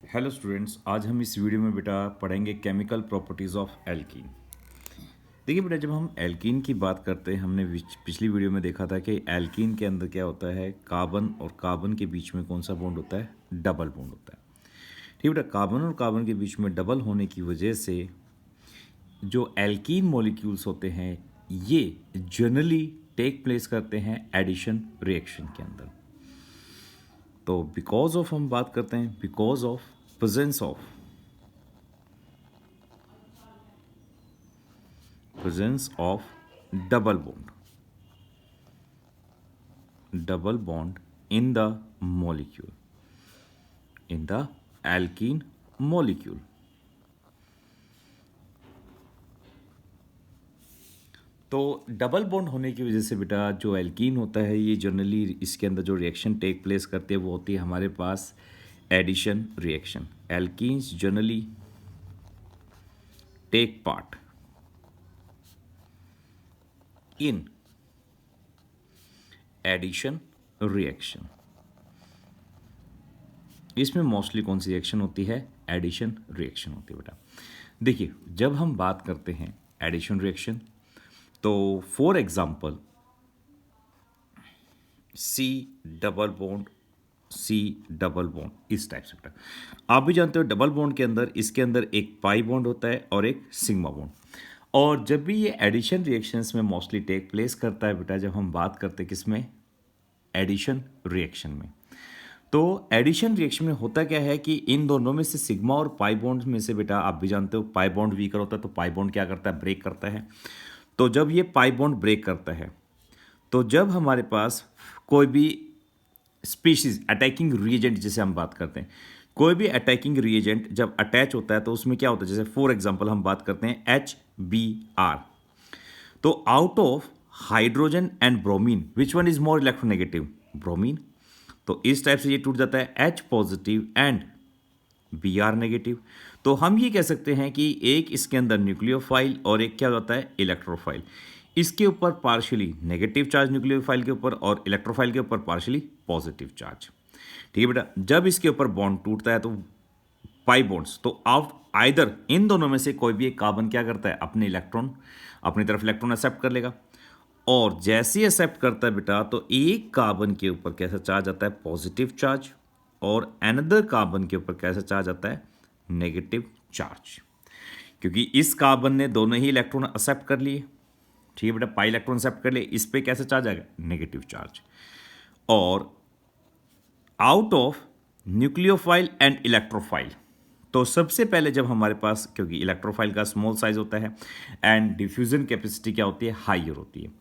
Hello students, आज हम इस वीडियो में बेटा पढ़ेंगे केमिकल प्रॉपर्टीज़ ऑफ एल्कीन। देखिए बेटा, जब हम एल्कीन की बात करते हैं, हमने पिछली वीडियो में देखा था कि एल्कीन के अंदर क्या होता है, कार्बन और कार्बन के बीच में कौन सा बॉन्ड होता है, डबल बॉन्ड होता है। ठीक बेटा, कार्बन और कार्बन के बीच में डबल होने की वजह से जो एल्कीन मॉलिक्यूल्स होते हैं ये जनरली टेक प्लेस करते हैं एडिशन रिएक्शन के अंदर। तो बिकॉज ऑफ हम बात करते हैं, because of presence of double bond in the molecule, in the alkene molecule. तो डबल बॉन्ड होने की वजह से बेटा जो एल्कीन होता है ये जनरली इसके अंदर जो रिएक्शन टेक प्लेस करते हैं वो होती है हमारे पास addition reaction. Alkenes generally take part in addition reaction. इसमें मोस्टली कौन सी रिएक्शन होती है, एडिशन रिएक्शन होती है बेटा। देखिए, जब हम बात करते हैं एडिशन रिएक्शन तो for example C double bond इस टाइप से बेटा। आप भी जानते हो डबल बॉन्ड के अंदर इसके अंदर एक पाई बॉन्ड होता है और एक सिग्मा बॉन्ड। और जब भी ये एडिशन रिएक्शंस में मोस्टली टेक प्लेस करता है बेटा, जब हम बात करते हैं किसमें, एडिशन रिएक्शन में। तो एडिशन रिएक्शन में होता क्या है कि इन दोनों में से सिग्मा और पाई बॉन्ड में से बेटा आप भी जानते हो पाई बॉन्ड वीकर होता है, तो पाई बॉन्ड क्या करता है, ब्रेक करता है। तो जब ये पाई बॉन्ड ब्रेक करता है तो जब हमारे पास कोई भी स्पीशीज अटैकिंग रिएजेंट जिसे हम बात करते हैं, कोई भी अटैकिंग रिएजेंट जब अटैच होता है तो उसमें क्या होता है, जैसे फॉर एग्जांपल हम बात करते हैं HBr। तो out of hydrogen and bromine which one is more electronegative, bromine. तो इस टाइप से ये टूट जाता है H positive and Br negative. तो हम ये कह सकते हैं कि एक इसके अंदर न्यूक्लियोफाइल और एक क्या होता है, इलेक्ट्रोफाइल। इसके ऊपर पार्शियली नेगेटिव चार्ज न्यूक्लियोफाइल के ऊपर और इलेक्ट्रोफाइल के ऊपर पार्शियली पॉजिटिव चार्ज। ठीक है बेटा, जब इसके ऊपर बॉन्ड टूटता है तो पाई बॉन्ड्स, तो आउट आइदर इन दोनों में से कोई भी एक कार्बन क्या करता है, अपने इलेक्ट्रॉन अपनी तरफ इलेक्ट्रॉन एक्सेप्ट कर लेगा। और जैसे ही एक्सेप्ट करता है बेटा तो एक कार्बन के ऊपर कैसा चार्ज आता है, पॉजिटिव चार्ज, और अनदर कार्बन के ऊपर कैसा चार्ज आता है, नेगेटिव चार्ज। क्योंकि इस कार्बन ने दोनों ही इलेक्ट्रॉन एक्सेप्ट कर लिए, ठीक है बेटा, पाई इलेक्ट्रॉन एक्सेप्ट कर लिए, इस पे कैसा चार्ज आएगा, नेगेटिव चार्ज। और out of nucleophile and electrophile, तो सबसे पहले जब हमारे पास, क्योंकि इलेक्ट्रोफाइल का स्मॉल साइज होता है एंड डिफ्यूजन कैपेसिटी क्या होती है, हाइयर होती है,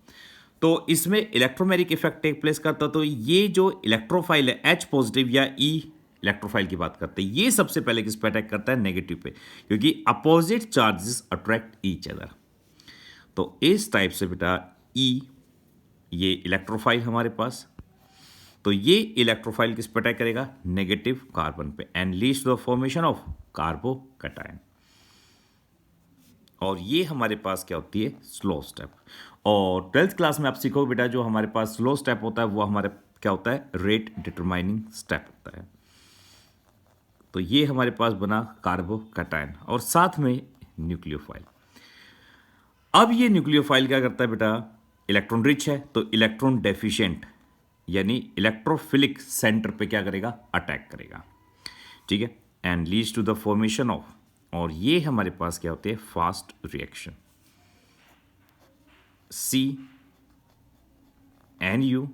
तो इसमें इलेक्ट्रोमेरिक इफेक्ट टेक प्लेस करता। तो ये जो इलेक्ट्रोफाइल है H पॉजिटिव या E इलेक्ट्रोफाइल की बात करते हैं, ये सबसे पहले किस पे अटैक करता है, नेगेटिव पे, क्योंकि opposite charges attract each other. तो इस टाइप से बेटा E, ये इलेक्ट्रोफाइल हमारे पास, तो ये इलेक्ट्रोफाइल किस पे अटैक करेगा, नेगेटिव कार्बन पे, and leads to the formation of carbocation. और ये हमारे पास क्या होती है, स्लो स्टेप। और 12th क्लास में आप सीखोगे बेटा, जो हमारे पास स्लो स्टेप होता है वो हमारे क्या होता है, रेट डिटरमाइनिंग स्टेप होता है। तो ये हमारे पास बना कार्बोकैटायन और साथ में न्यूक्लियोफाइल। अब ये न्यूक्लियोफाइल क्या करता है बेटा, इलेक्ट्रॉन रिच है तो इलेक्ट्रॉन डेफिशिएंट यानी इलेक्ट्रोफिलिक सेंटर पे क्या करेगा, अटैक करेगा। ठीक है, and leads to the formation of, और ये हमारे पास क्या होते हैं, फास्ट रिएक्शन, CNU,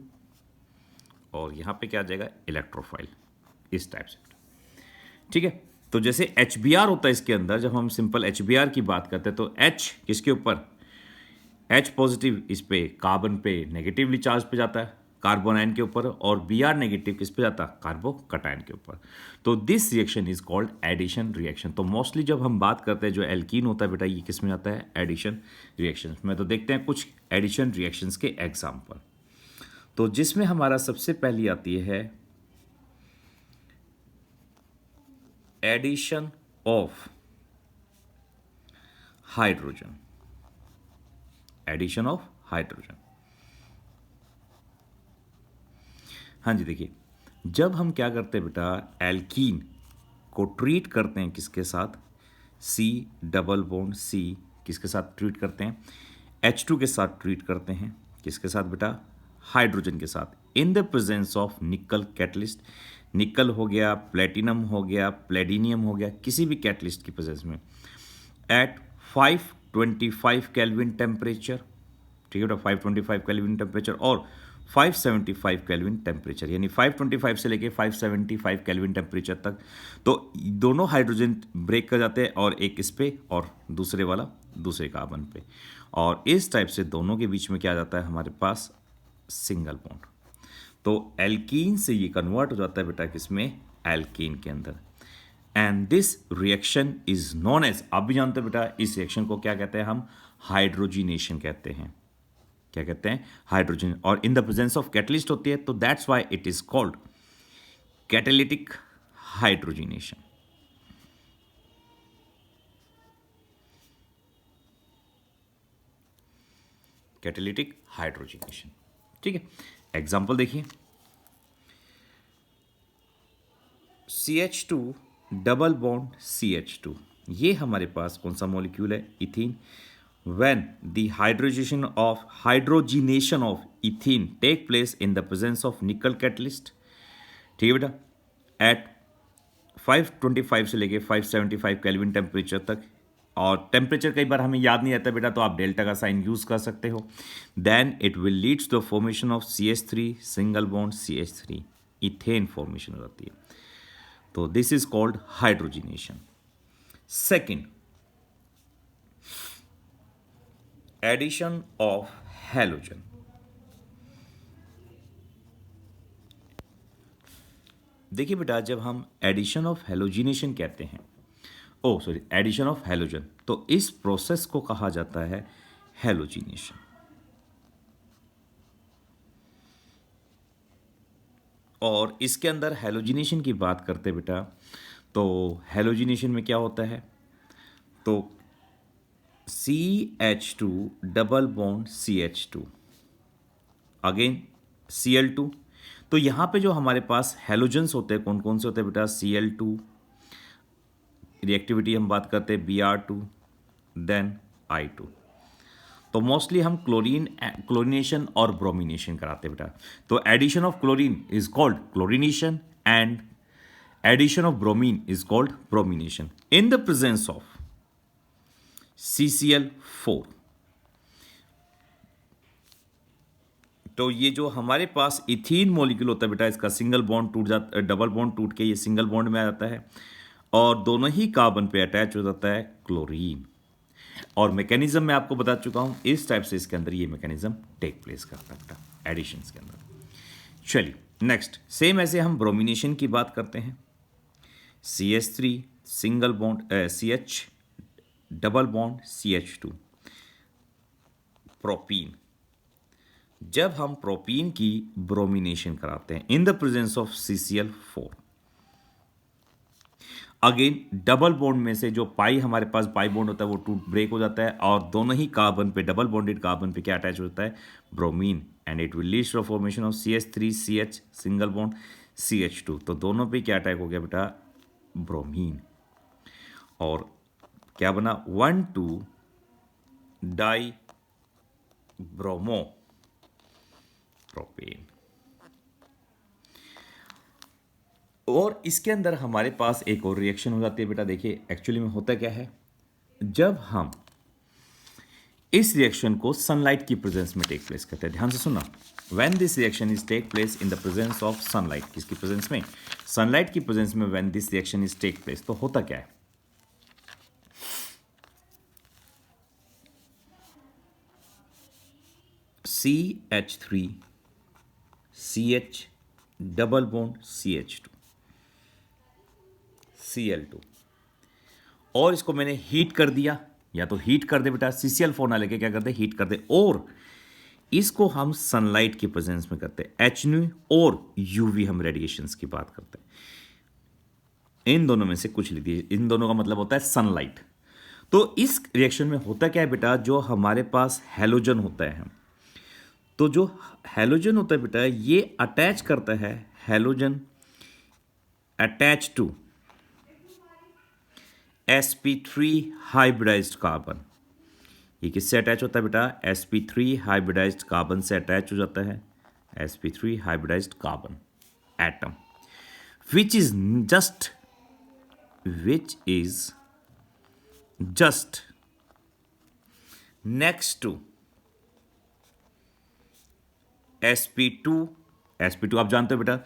और यहां पे क्या आ जाएगा, इलेक्ट्रोफाइल, इस टाइप से। ठीक है, तो जैसे HBr होता है इसके अंदर, जब हम सिंपल HBr की बात करते हैं तो H किसके ऊपर, H पॉजिटिव इस पे कार्बन पे नेगेटिवली चार्ज पे जाता है, कार्बन आयन के ऊपर, और Br नेगेटिव किस पे जाता है, कार्बोकैटायन के ऊपर। तो this reaction is called addition reaction. तो मोस्टली जब हम बात करते हैं जो एल्कीन होता है बेटा, ये किस में आता है, एडिशन रिएक्शन में। तो देखते हैं कुछ एडिशन रिएक्शंस के एग्जाम्पल। तो जिसमें हमारा सबसे पहली आती है addition of hydrogen, addition of hydrogen. हाँ जी, देखिए, जब हम क्या करते हैं बेटा, एल्कीन को ट्रीट करते हैं किसके साथ, सी डबल बॉन्ड सी किसके साथ ट्रीट करते हैं, H2 के साथ ट्रीट करते हैं, किसके साथ बेटा, हाइड्रोजन के साथ, इन द प्रेजेंस ऑफ निकल कैटलिस्ट। निकल हो गया, प्लेटिनम हो गया, प्लेडिनियम हो गया, किसी भी कैटलिस्ट की प्रेजेंस में एट 525 केल्विन टेम्परेचर, ठीक है बेटा, 525 केल्विन टेम्परेचर और 575 केल्विन टेम्परेचर, यानी 525 से लेके 575 केल्विन टेम्परेचर तक। तो दोनों हाइड्रोजन ब्रेक कर जाते हैं, और एक इस पे और दूसरे वाला दूसरे कार्बन पे, और इस टाइप से दोनों के बीच में क्या आ जाता है हमारे पास, सिंगल बॉन्ड। तो एल्कीन से ये कन्वर्ट हो जाता है बेटा किसमें, एल्कीन के अंदर। And this reaction is known as, आप भी जानते हो बेटा इस रिएक्शन को क्या कहते हैं हम, हाइड्रोजिनेशन कहते हैं। क्या कहते हैं, हाइड्रोजन, और इन द प्रेजेंस ऑफ कैटलिस्ट होती है, तो that's why it is called catalytic hydrogenation. Catalytic hydrogenation, ठीक है। एग्जांपल देखिए, CH2 डबल बॉन्ड CH2, ये हमारे पास कौन सा मॉलिक्यूल है, ethene. when the hydrogenation of ethene take place in the presence of nickel catalyst, ठीक है बेटा, at 525 से लेके 575 केल्विन टेम्परेचर तक, और टेम्परेचर कई बार हमें याद नहीं रहता बेटा, तो आप डेल्टा का साइन यूज कर सकते हो। Then it will leads to the formation of CH3 single bond CH3, ethane formation हो जाती है। तो this is called hydrogenation. Second, addition of halogen. देखिए बेटा, जब हम एडिशन ऑफ हैलोजिनेशन कहते हैं, एडिशन ऑफ हैलोजन, तो इस प्रोसेस को कहा जाता है हैलोजिनेशन। और इसके अंदर हैलोजिनेशन की बात करते हैं बेटा, तो हैलोजिनेशन में क्या होता है, तो CH2 double bond CH2 again Cl2। तो यहाँ पे जो हमारे पास हैलोजेंस होते हैं, कौन कौन से होते हैं बेटा, Cl2, रिएक्टिविटी हम बात करते हैं Br2, देन I2। तो मोस्टली हम क्लोरीनेशन और ब्रोमिनेशन कराते हैं बेटा। तो addition of chlorine is called chlorination and addition of bromine is called bromination in the presence of CCl4। तो ये जो हमारे पास इथीन मॉलिक्यूल होता है बेटा, इसका सिंगल बॉन्ड टूट जाता, डबल बॉन्ड टूट के ये सिंगल बॉन्ड में आ जाता है, और दोनों ही कार्बन पे अटैच हो जाता है क्लोरीन। और मैकेनिज्म मैं आपको बता चुका हूं, इस टाइप से इसके अंदर ये मैकेनिज्म टेक प्लेस करता है एडिशंस के अंदर। चलिए नेक्स्ट, सेम ऐसे हम ब्रोमिनेशन की बात करते हैं। CH3 single bond CH double bond CH2 propene. जब हम प्रोपीन की ब्रोमिनेशन कराते हैं इन the presence of CCl4, again double bond में से जो पाई हमारे पास पाई बॉन्ड होता है वो टूट ब्रेक हो जाता है, और दोनों ही कार्बन पे, डबल बॉन्डेड कार्बन पे क्या अटैच होता है, bromine, and it will lead to formation of CH3 CH single bond CH2। तो दोनों पे क्या अटैक हो गया बेटा, ब्रोमीन, और क्या बना, 1,2 डाई ब्रोमो प्रोपेन। और इसके अंदर हमारे पास एक और रिएक्शन हो जाती है बेटा। देखिए एक्चुअली में होता क्या है, जब हम इस रिएक्शन को सनलाइट की प्रेजेंस में टेक प्लेस करते हैं, ध्यान से सुनना, when this reaction is take place in the presence of sunlight, किसकी प्रेजेंस में, सनलाइट की प्रेजेंस में, when this reaction is take place, तो होता क्या है, CH3 CH double bond CH2 Cl2, और इसको मैंने हीट कर दिया, या तो हीट कर दे बेटा, CCl4 ना लेके क्या कर दे, हीट कर दे, और इसको हम सनलाइट की प्रेजेंस में करते हैं, HNO और UV हम रेडिएशंस की बात करते हैं। इन दोनों में से कुछ लिख दीजिए, इन दोनों का मतलब होता है सनलाइट। तो इस रिएक्शन में होता क्या है बेटा, जो हमारे पास हैलोजन होता है, तो जो हैलोजन होता है बेटा, ये अटैच करता है, halogen attach to sp3 hybridized carbon, ये किससे अटैच होता है बेटा? sp3 हाइब्रिडाइज्ड कार्बन से अटैच हो जाता है, sp3 hybridized carbon atom, which is just next to sp2 आप जानते हो बेटा,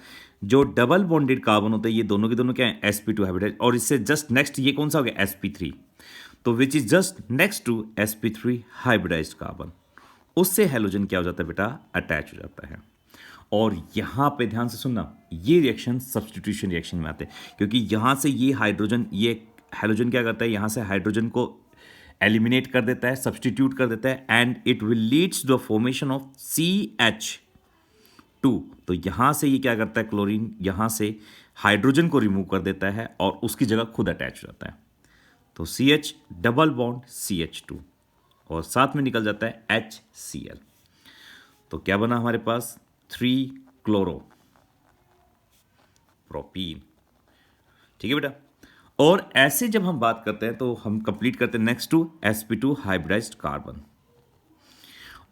जो डबल बॉन्डेड कार्बन होते हैं ये दोनों के दोनों क्या है? sp2 हाइब्रिडाइज्ड, और इससे जस्ट नेक्स्ट ये कौन सा हो गया? sp3, तो which is just next to sp3 hybridized carbon, उससे हेलोजन क्या हो जाता है बेटा? अटैच हो जाता है। और यहां पे ध्यान से सुनना, ये रिएक्शन सब्स्टिट्यूशन रिएक्शन में आते हैं, क्योंकि यहां से ये हाइड्रोजन, ये हेलोजन क्या करता है? यहां से हाइड्रोजन को एलिमिनेट कर देता है, सब्स्टिट्यूट कर देता है, and it will leads to the formation of CH2। तो यहां से ये क्या करता है? क्लोरीन यहां से हाइड्रोजन को रिमूव कर देता है और उसकी जगह खुद अटैच हो जाता है, तो CH डबल बॉन्ड CH2 और साथ में निकल जाता है HCl। तो क्या बना हमारे पास? 3 क्लोरो प्रोपीन। ठीक है बेटा। और ऐसे जब हम बात करते हैं तो हम कंप्लीट करते हैं next to sp2 hybridized carbon,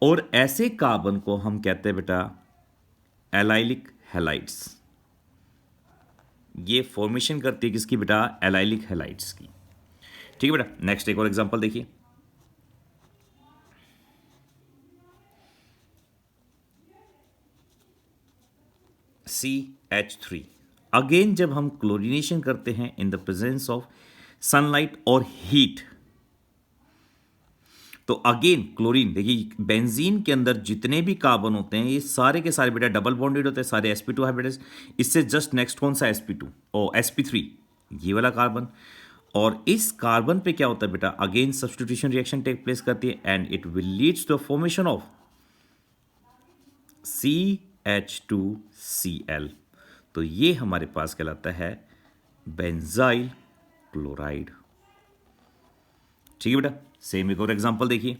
और ऐसे कार्बन को हम कहते हैं बेटा एलाइलिक हैलाइड्स। ये फॉर्मेशन करती है किसकी बेटा? एलाइलिक हैलाइड्स की। ठीक है बेटा। नेक्स्ट एक और एग्जांपल देखिए, CH3। अगेन जब हम क्लोरीनेशन करते हैं इन द प्रेजेंस ऑफ सनलाइट और हीट, तो अगेन क्लोरीन, देखिए बेंजीन के अंदर जितने भी कार्बन होते हैं ये सारे के सारे बेटा डबल बॉन्डेड होते हैं, सारे sp2 हाइब्रिडाइज। इससे जस्ट नेक्स्ट कौन सा? sp2 और sp3, ये वाला कार्बन। और इस कार्बन पे क्या होता है बेटा? Again substitution reaction take place करती है and it will leads to the formation of CH2Cl। तो ये हमारे पास कहलाता है बेंजाइल क्लोराइड। ठीक है बेटा। सेम एक और एग्जांपल देखिए,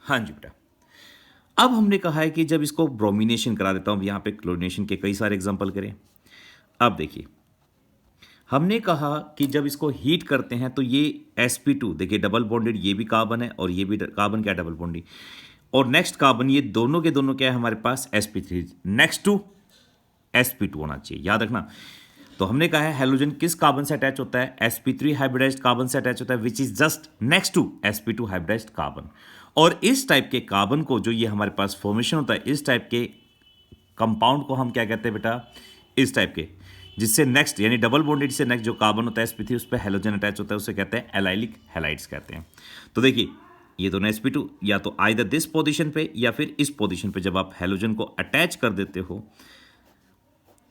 हाँ जी बेटा। अब हमने कहा है कि जब इसको ब्रोमिनेशन करा देता हूं, यहां पे क्लोरीनेशन के कई सारे एग्जांपल करें। अब देखिए, हमने कहा कि जब इसको हीट करते हैं तो ये sp2, देखिए डबल बॉन्डेड, ये भी कार्बन है और ये भी कार्बन क्या? Double bonded. और नेक्स्ट कार्बन, ये दोनों के दोनों क्या है हमारे पास? sp3 नेक्स्ट टू sp2 होना चाहिए, याद रखना। तो हमने कहा है हेलोजन किस कार्बन से अटैच होता है? sp3 हाइब्रिडाइज्ड कार्बन से अटैच होता है, which is just next to sp2 hybridized carbon. और इस टाइप के कार्बन को, जो ये हमारे पास फॉर्मेशन होता है, इस टाइप के कंपाउंड को हम क्या कहते हैं बेटा? इस टाइप के, जिससे नेक्स्ट यानी डबल बॉन्डेड से नेक्स्ट जो कार्बन होता है sp3, उस पर हेलोजन अटैच होता है, उसे कहते हैं एलाइलिक हैलाइड्स कहते हैं। तो देखिए ये दोनों sp2 या तो आइदर दिस पोजीशन पे या फिर इस पोजीशन पे जब आप हेलोजन को अटैच कर देते हो,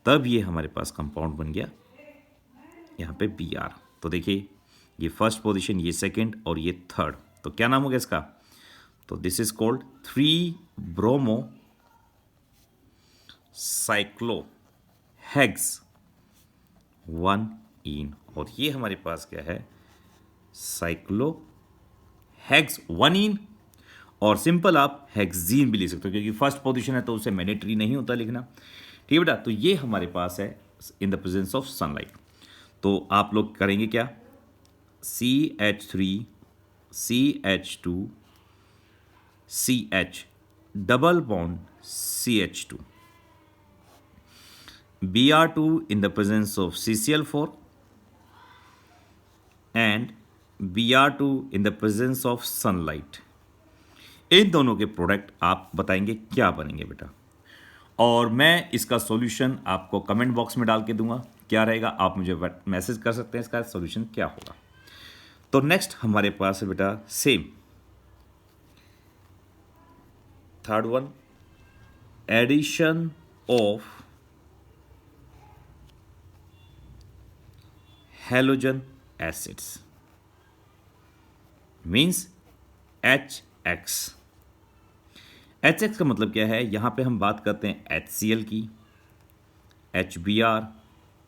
तब ये हमारे पास कंपाउंड बन गया यहाँ पे Br। तो देखिए ये फर्स्ट पोजीशन, ये सेकंड और ये थर्ड, तो क्या नाम हो गया इसका? तो दिस इज कॉल्ड 3 ब्रोमो साइक्लोहेक्स 1 इन, और ये हमारे पास क्या है? साइक्लोहेक्स 1 इन। और सिंपल आप हेक्सीन भी लिख सकते हो, क्योंकि फर्स्ट पोजीशन है तो उसे मैंडेटरी नहीं होता लिखना। ठीक है बेटा। तो ये हमारे पास है इन द प्रेजेंस ऑफ सनलाइट। तो आप लोग करेंगे क्या? CH3 CH2 CH double bond CH2, Br2 in the presence of CCl4 and Br2 in the presence of sunlight। इन दोनों के प्रोडक्ट आप बताएंगे क्या बनेंगे बेटा, और मैं इसका सॉल्यूशन आपको कमेंट बॉक्स में डाल के दूंगा। क्या रहेगा? आप मुझे मैसेज कर सकते हैं इसका सॉल्यूशन क्या होगा। तो नेक्स्ट हमारे पास है बेटा same third one, addition of halogen acids means HX। HX का मतलब क्या है? यहां पे हम बात करते हैं HCl की, HBr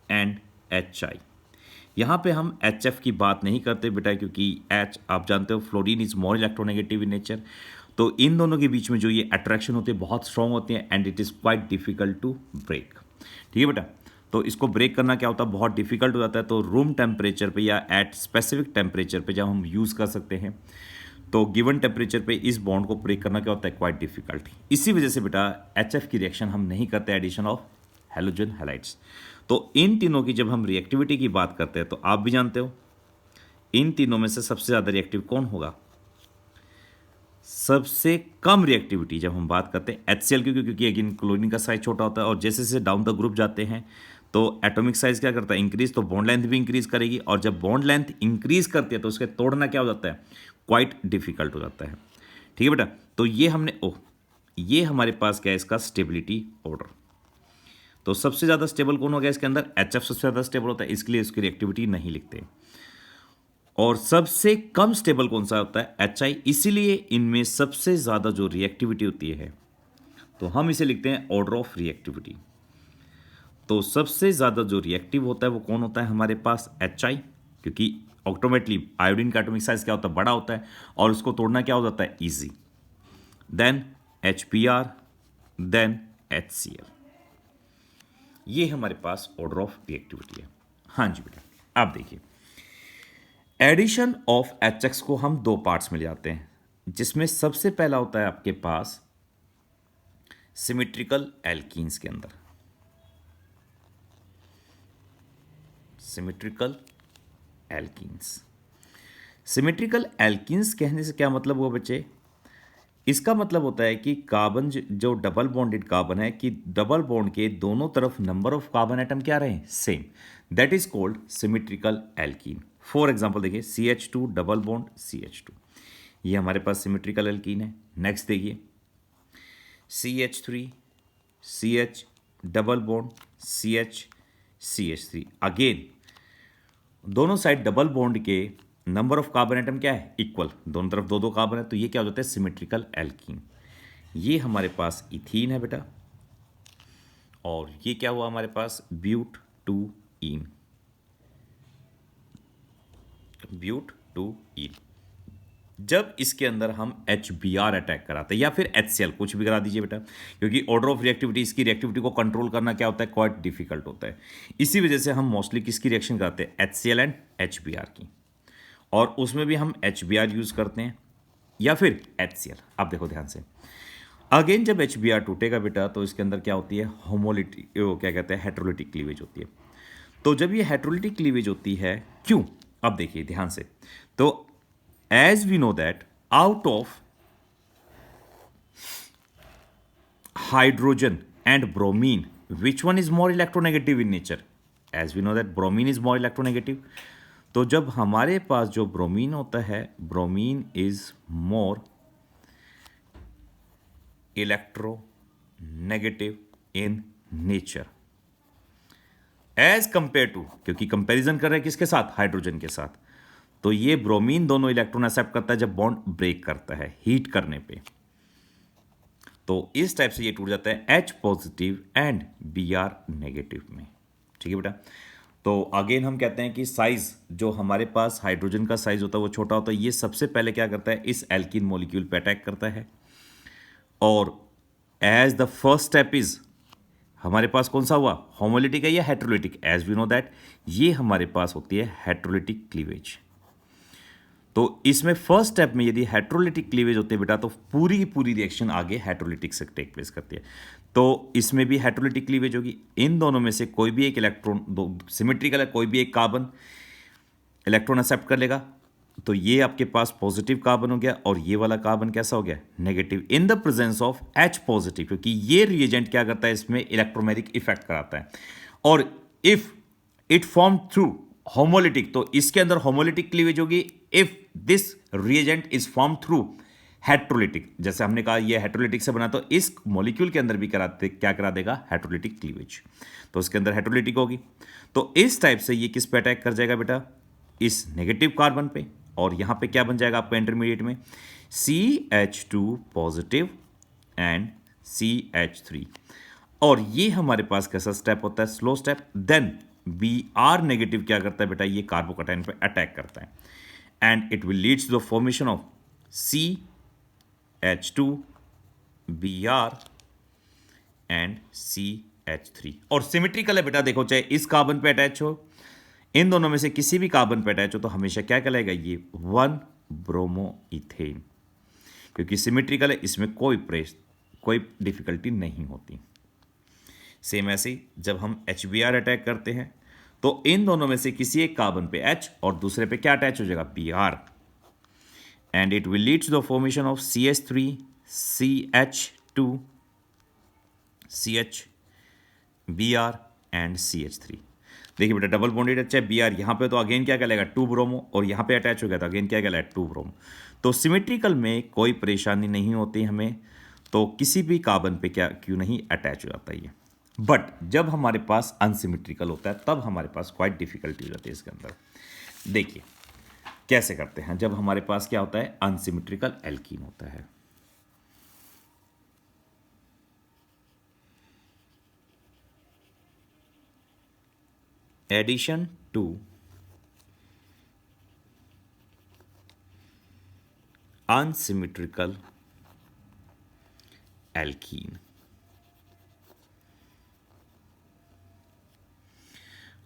एंड HI। यहां पे हम HF की बात नहीं करते बेटा, क्योंकि H आप जानते हो fluorine is more electronegative in nature. तो इन दोनों के बीच में जो ये अट्रैक्शन होती है बहुत स्ट्रांग होती है and it is quite difficult to break. ठीक है बेटा। तो इसको ब्रेक करना क्या होता है, बहुत डिफिकल्ट हो जाता है। तो रूम टेम्परेचर पे या एट स्पेसिफिक टेम्परेचर पे जब हम यूज़ कर सकते हैं, तो गिवन टेम्परेचर पे इस बॉन्ड को ब्रेक करना क्या होता है, क्वाइट डिफिकल्ट। इसी वजह से बेटा HF की रिएक्शन हम नहीं करते एडिशन ऑफ हैलोजन हैलाइड्स। तो इन तीनों की जब हम रिएक्टिविटी की बात करते हैं, तो आप भी जानते हो इन तीनों में से सबसे ज़्यादा रिएक्टिव कौन होगा, सबसे कम रिएक्टिविटी जब हम बात करते हैं HCl की, क्योंकि अगेन क्लोरीन का साइज छोटा होता है और जैसे जैसे डाउन द ग्रुप जाते हैं तो एटॉमिक साइज क्या करता है, इंक्रीज, तो बॉन्ड लेंथ भी इंक्रीज करेगी, और जब बॉन्ड लेंथ इंक्रीज करती है तो उसके तोड़ना क्या हो जाता है, क्वाइट डिफिकल्ट हो जाता है। ठीक है बेटा, तो ये हमने ये हमारे पास क्या है, इसका स्टेबिलिटी ऑर्डर। तो सबसे ज़्यादा स्टेबल कौन हो गया इसके अंदर, HF सबसे ज़्यादा स्टेबल होता है, इसके लिए उसकी रिएक्टिविटी नहीं लिखते। और सबसे कम स्टेबल कौन सा होता है, HI, इसीलिए इनमें सबसे ज़्यादा जो रिएक्टिविटी होती है तो हम इसे लिखते हैं ऑर्डर ऑफ रिएक्टिविटी। तो सबसे ज़्यादा जो रिएक्टिव होता है वो कौन होता है हमारे पास, HI, क्योंकि ऑटोमेटिकली आयोडीन का एटॉमिक साइज क्या होता है, बड़ा होता है, और उसको तोड़ना क्या हो जाता है, easy. Then HBr, then HCl। ये हमारे पास ऑर्डर ऑफ रिएक्टिविटी है। हाँ जी बेटा, आप देखिए एडिशन ऑफ HX को हम दो पार्ट्स में ले जाते हैं, जिसमें सबसे पहला होता है आपके पास सिमेट्रिकल एल्कीन्स के अंदर। सिमेट्रिकल एल्कीन्स, सिमेट्रिकल एल्कीन्स कहने से क्या मतलब हुआ बच्चे, इसका मतलब होता है कि कार्बन जो डबल बॉन्डेड कार्बन है, कि डबल बॉन्ड के दोनों तरफ नंबर ऑफ कार्बन एटम क्या रहे, same, that is called symmetrical alkene. For example देखिए CH2 डबल बॉन्ड CH2, ये हमारे पास सिमेट्रिकल एल्कीन है। नेक्स्ट देखिए CH3 CH double bond CH CH3, again दोनों साइड डबल बॉन्ड के नंबर ऑफ कार्बन एटम क्या है, इक्वल, दोनों तरफ दो दो कार्बन है, तो ये क्या हो जाता है, सिमेट्रिकल एल्कीन। ये हमारे पास इथीन है बेटा, और ये क्या हुआ हमारे पास, but two in, but two ईन। जब इसके अंदर हम HBr अटैक कराते हैं या फिर HCl, कुछ भी करा दीजिए बेटा, क्योंकि ऑर्डर ऑफ रिएक्टिविटी, इसकी रिएक्टिविटी को कंट्रोल करना क्या होता है, क्वाइट डिफिकल्ट होता है। इसी वजह से हम मोस्टली किसकी रिएक्शन कराते हैं, HCl एंड HBr की, और उसमें भी हम HBr यूज करते हैं या फिर HCl। आप देखो ध्यान से, अगेन जब HBr टूटेगा बेटा तो इसके अंदर क्या होती है, होमोलिटिक, क्या कहते हैं, हेट्रोलिटिक क्लीवेज होती है। तो जब ये हेट्रोलिटिक क्लीवेज होती है, क्यों, अब देखिए ध्यान से, तो as we know that out of hydrogen and bromine, which one is more electronegative in nature, as we know that bromine is more electronegative। तो जब हमारे पास जो ब्रोमीन होता है, bromine is more electronegative in nature as compare to, क्योंकि comparison कर रहे हैं किसके साथ, हाइड्रोजन के साथ, तो ये ब्रोमीन दोनों इलेक्ट्रॉन एक्सेप्ट करता है जब बॉन्ड ब्रेक करता है हीट करने पे, तो इस टाइप से ये टूट जाता है H positive and Br negative में। ठीक है बेटा, तो अगेन हम कहते हैं कि साइज जो हमारे पास हाइड्रोजन का साइज होता है वो छोटा होता है, ये सबसे पहले क्या करता है, इस एल्कीन मॉलिक्यूल पे अटैक करता है, और as the first step is हमारे पास कौन सा हुआ, होमोलिटिक है या heterolytic, as we know that ये हमारे पास होती है हेट्रोलिटिक क्लीवेज। तो इसमें फर्स्ट स्टेप में यदि हेट्रोलिटिक क्लीवेज होते हैं बेटा, तो पूरी की पूरी रिएक्शन आगे हेट्रोलिटिक से टेक प्लेस करती है। तो इसमें भी हेट्रोलिटिक क्लीवेज होगी, इन दोनों में से कोई भी एक इलेक्ट्रॉन, दो सिमेट्रिकल है, कोई भी एक कार्बन इलेक्ट्रॉन एक्सेप्ट कर लेगा, तो ये आपके पास पॉजिटिव कार्बन हो गया, और ये वाला कार्बन कैसा हो गया, negative, in the presence of H positive, क्योंकि ये रिएजेंट क्या करता है, इसमें इलेक्ट्रोमैग्नेटिक इफेक्ट कराता है। और if it form through homolytic, तो इसके अंदर होमोलिटिक क्लीवेज होगी, if this reagent is form through heterolytic, जैसे हमने कहा ये हेट्रोलिटिक से बना, तो इस मॉलिक्यूल के अंदर भी क्या करा देगा, हेट्रोलिटिक क्लीवेज, तो उसके अंदर हेट्रोलिटिक होगी। तो इस टाइप से ये किस पे अटैक कर जाएगा बेटा, इस नेगेटिव कार्बन पे, और यहां पे क्या बन जाएगा आपका इंटरमीडिएट में, CH2 पॉजिटिव एंड CH3, और ये हमारे पास कैसा स्टेप होता है, slow step. Then Br negative क्या करता है बेटा, ये कार्बोकैटायन पे अटैक करता है, and it will leads to the formation of CH2 Br and CH3। H3। और सिमेट्रिकल है बेटा, देखो चाहे इस कार्बन पे अटैच हो, इन दोनों में से किसी भी कार्बन पे अटैच हो, तो हमेशा क्या कहलाएगा, ये 1 ब्रोमो इथेन, क्योंकि सिमेट्रिकल है, इसमें कोई डिफिकल्टी नहीं होती। सेम ऐसे ही जब हम HBr अटैक करते हैं, तो इन दोनों में से किसी एक कार्बन पे H और दूसरे पे क्या अटैच हो जाएगा, Br, and it will lead to the formation of CH3 CH2 CH Br and CH3। देखिए बेटा, डबल बॉन्डेड अच्छा है Br, यहाँ पे तो अगेन क्या कहलाएगा, 2 ब्रोमो, और यहाँ पे अटैच हो गया तो अगेन क्या कहलाएगा, 2 ब्रोमो। तो सिमेट्रिकल में कोई परेशानी नहीं होती हमें, तो किसी भी कार्बन पे क्या क्यों नहीं अटैच हो जाता है। बट जब हमारे पास अनसिमेट्रिकल होता है तब हमारे पास क्वाइट डिफिकल्टी हो जाती है इसके अंदर। देखिए कैसे करते हैं, जब हमारे पास क्या होता है, अनसिमेट्रिकल एल्कीन होता है। Addition to unsymmetrical alkene.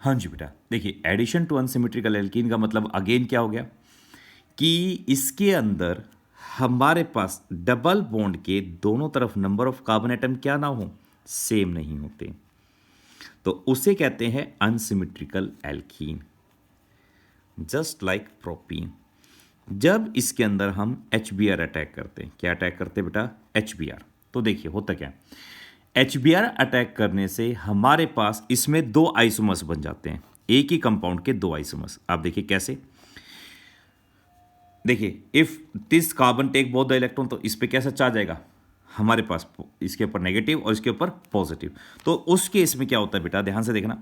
हाँ जी बेटा, देखिए एडिशन टू अनसिमेट्रिकल एल्कीन का मतलब अगेन क्या हो गया कि इसके अंदर हमारे पास डबल बॉन्ड के दोनों तरफ नंबर ऑफ कार्बन एटम क्या ना हो, सेम नहीं होते, तो उसे कहते हैं unsymmetrical alkene, just like propene. जब इसके अंदर हम HBr अटैक करते हैं, क्या अटैक करते हैं बेटा, HBr, तो देखिए होता क्या है, HBr अटैक करने से हमारे पास इसमें 2 आइसोमर्स बन जाते हैं, एक ही कंपाउंड के 2 आइसोमर्स। आप देखिए कैसे, देखिए if this carbon take both the electron, तो इस पे कैसा चार्ज आएगा हमारे पास, इसके ऊपर नेगेटिव और इसके ऊपर पॉजिटिव। तो उस केस में क्या होता है बेटा, ध्यान से देखना,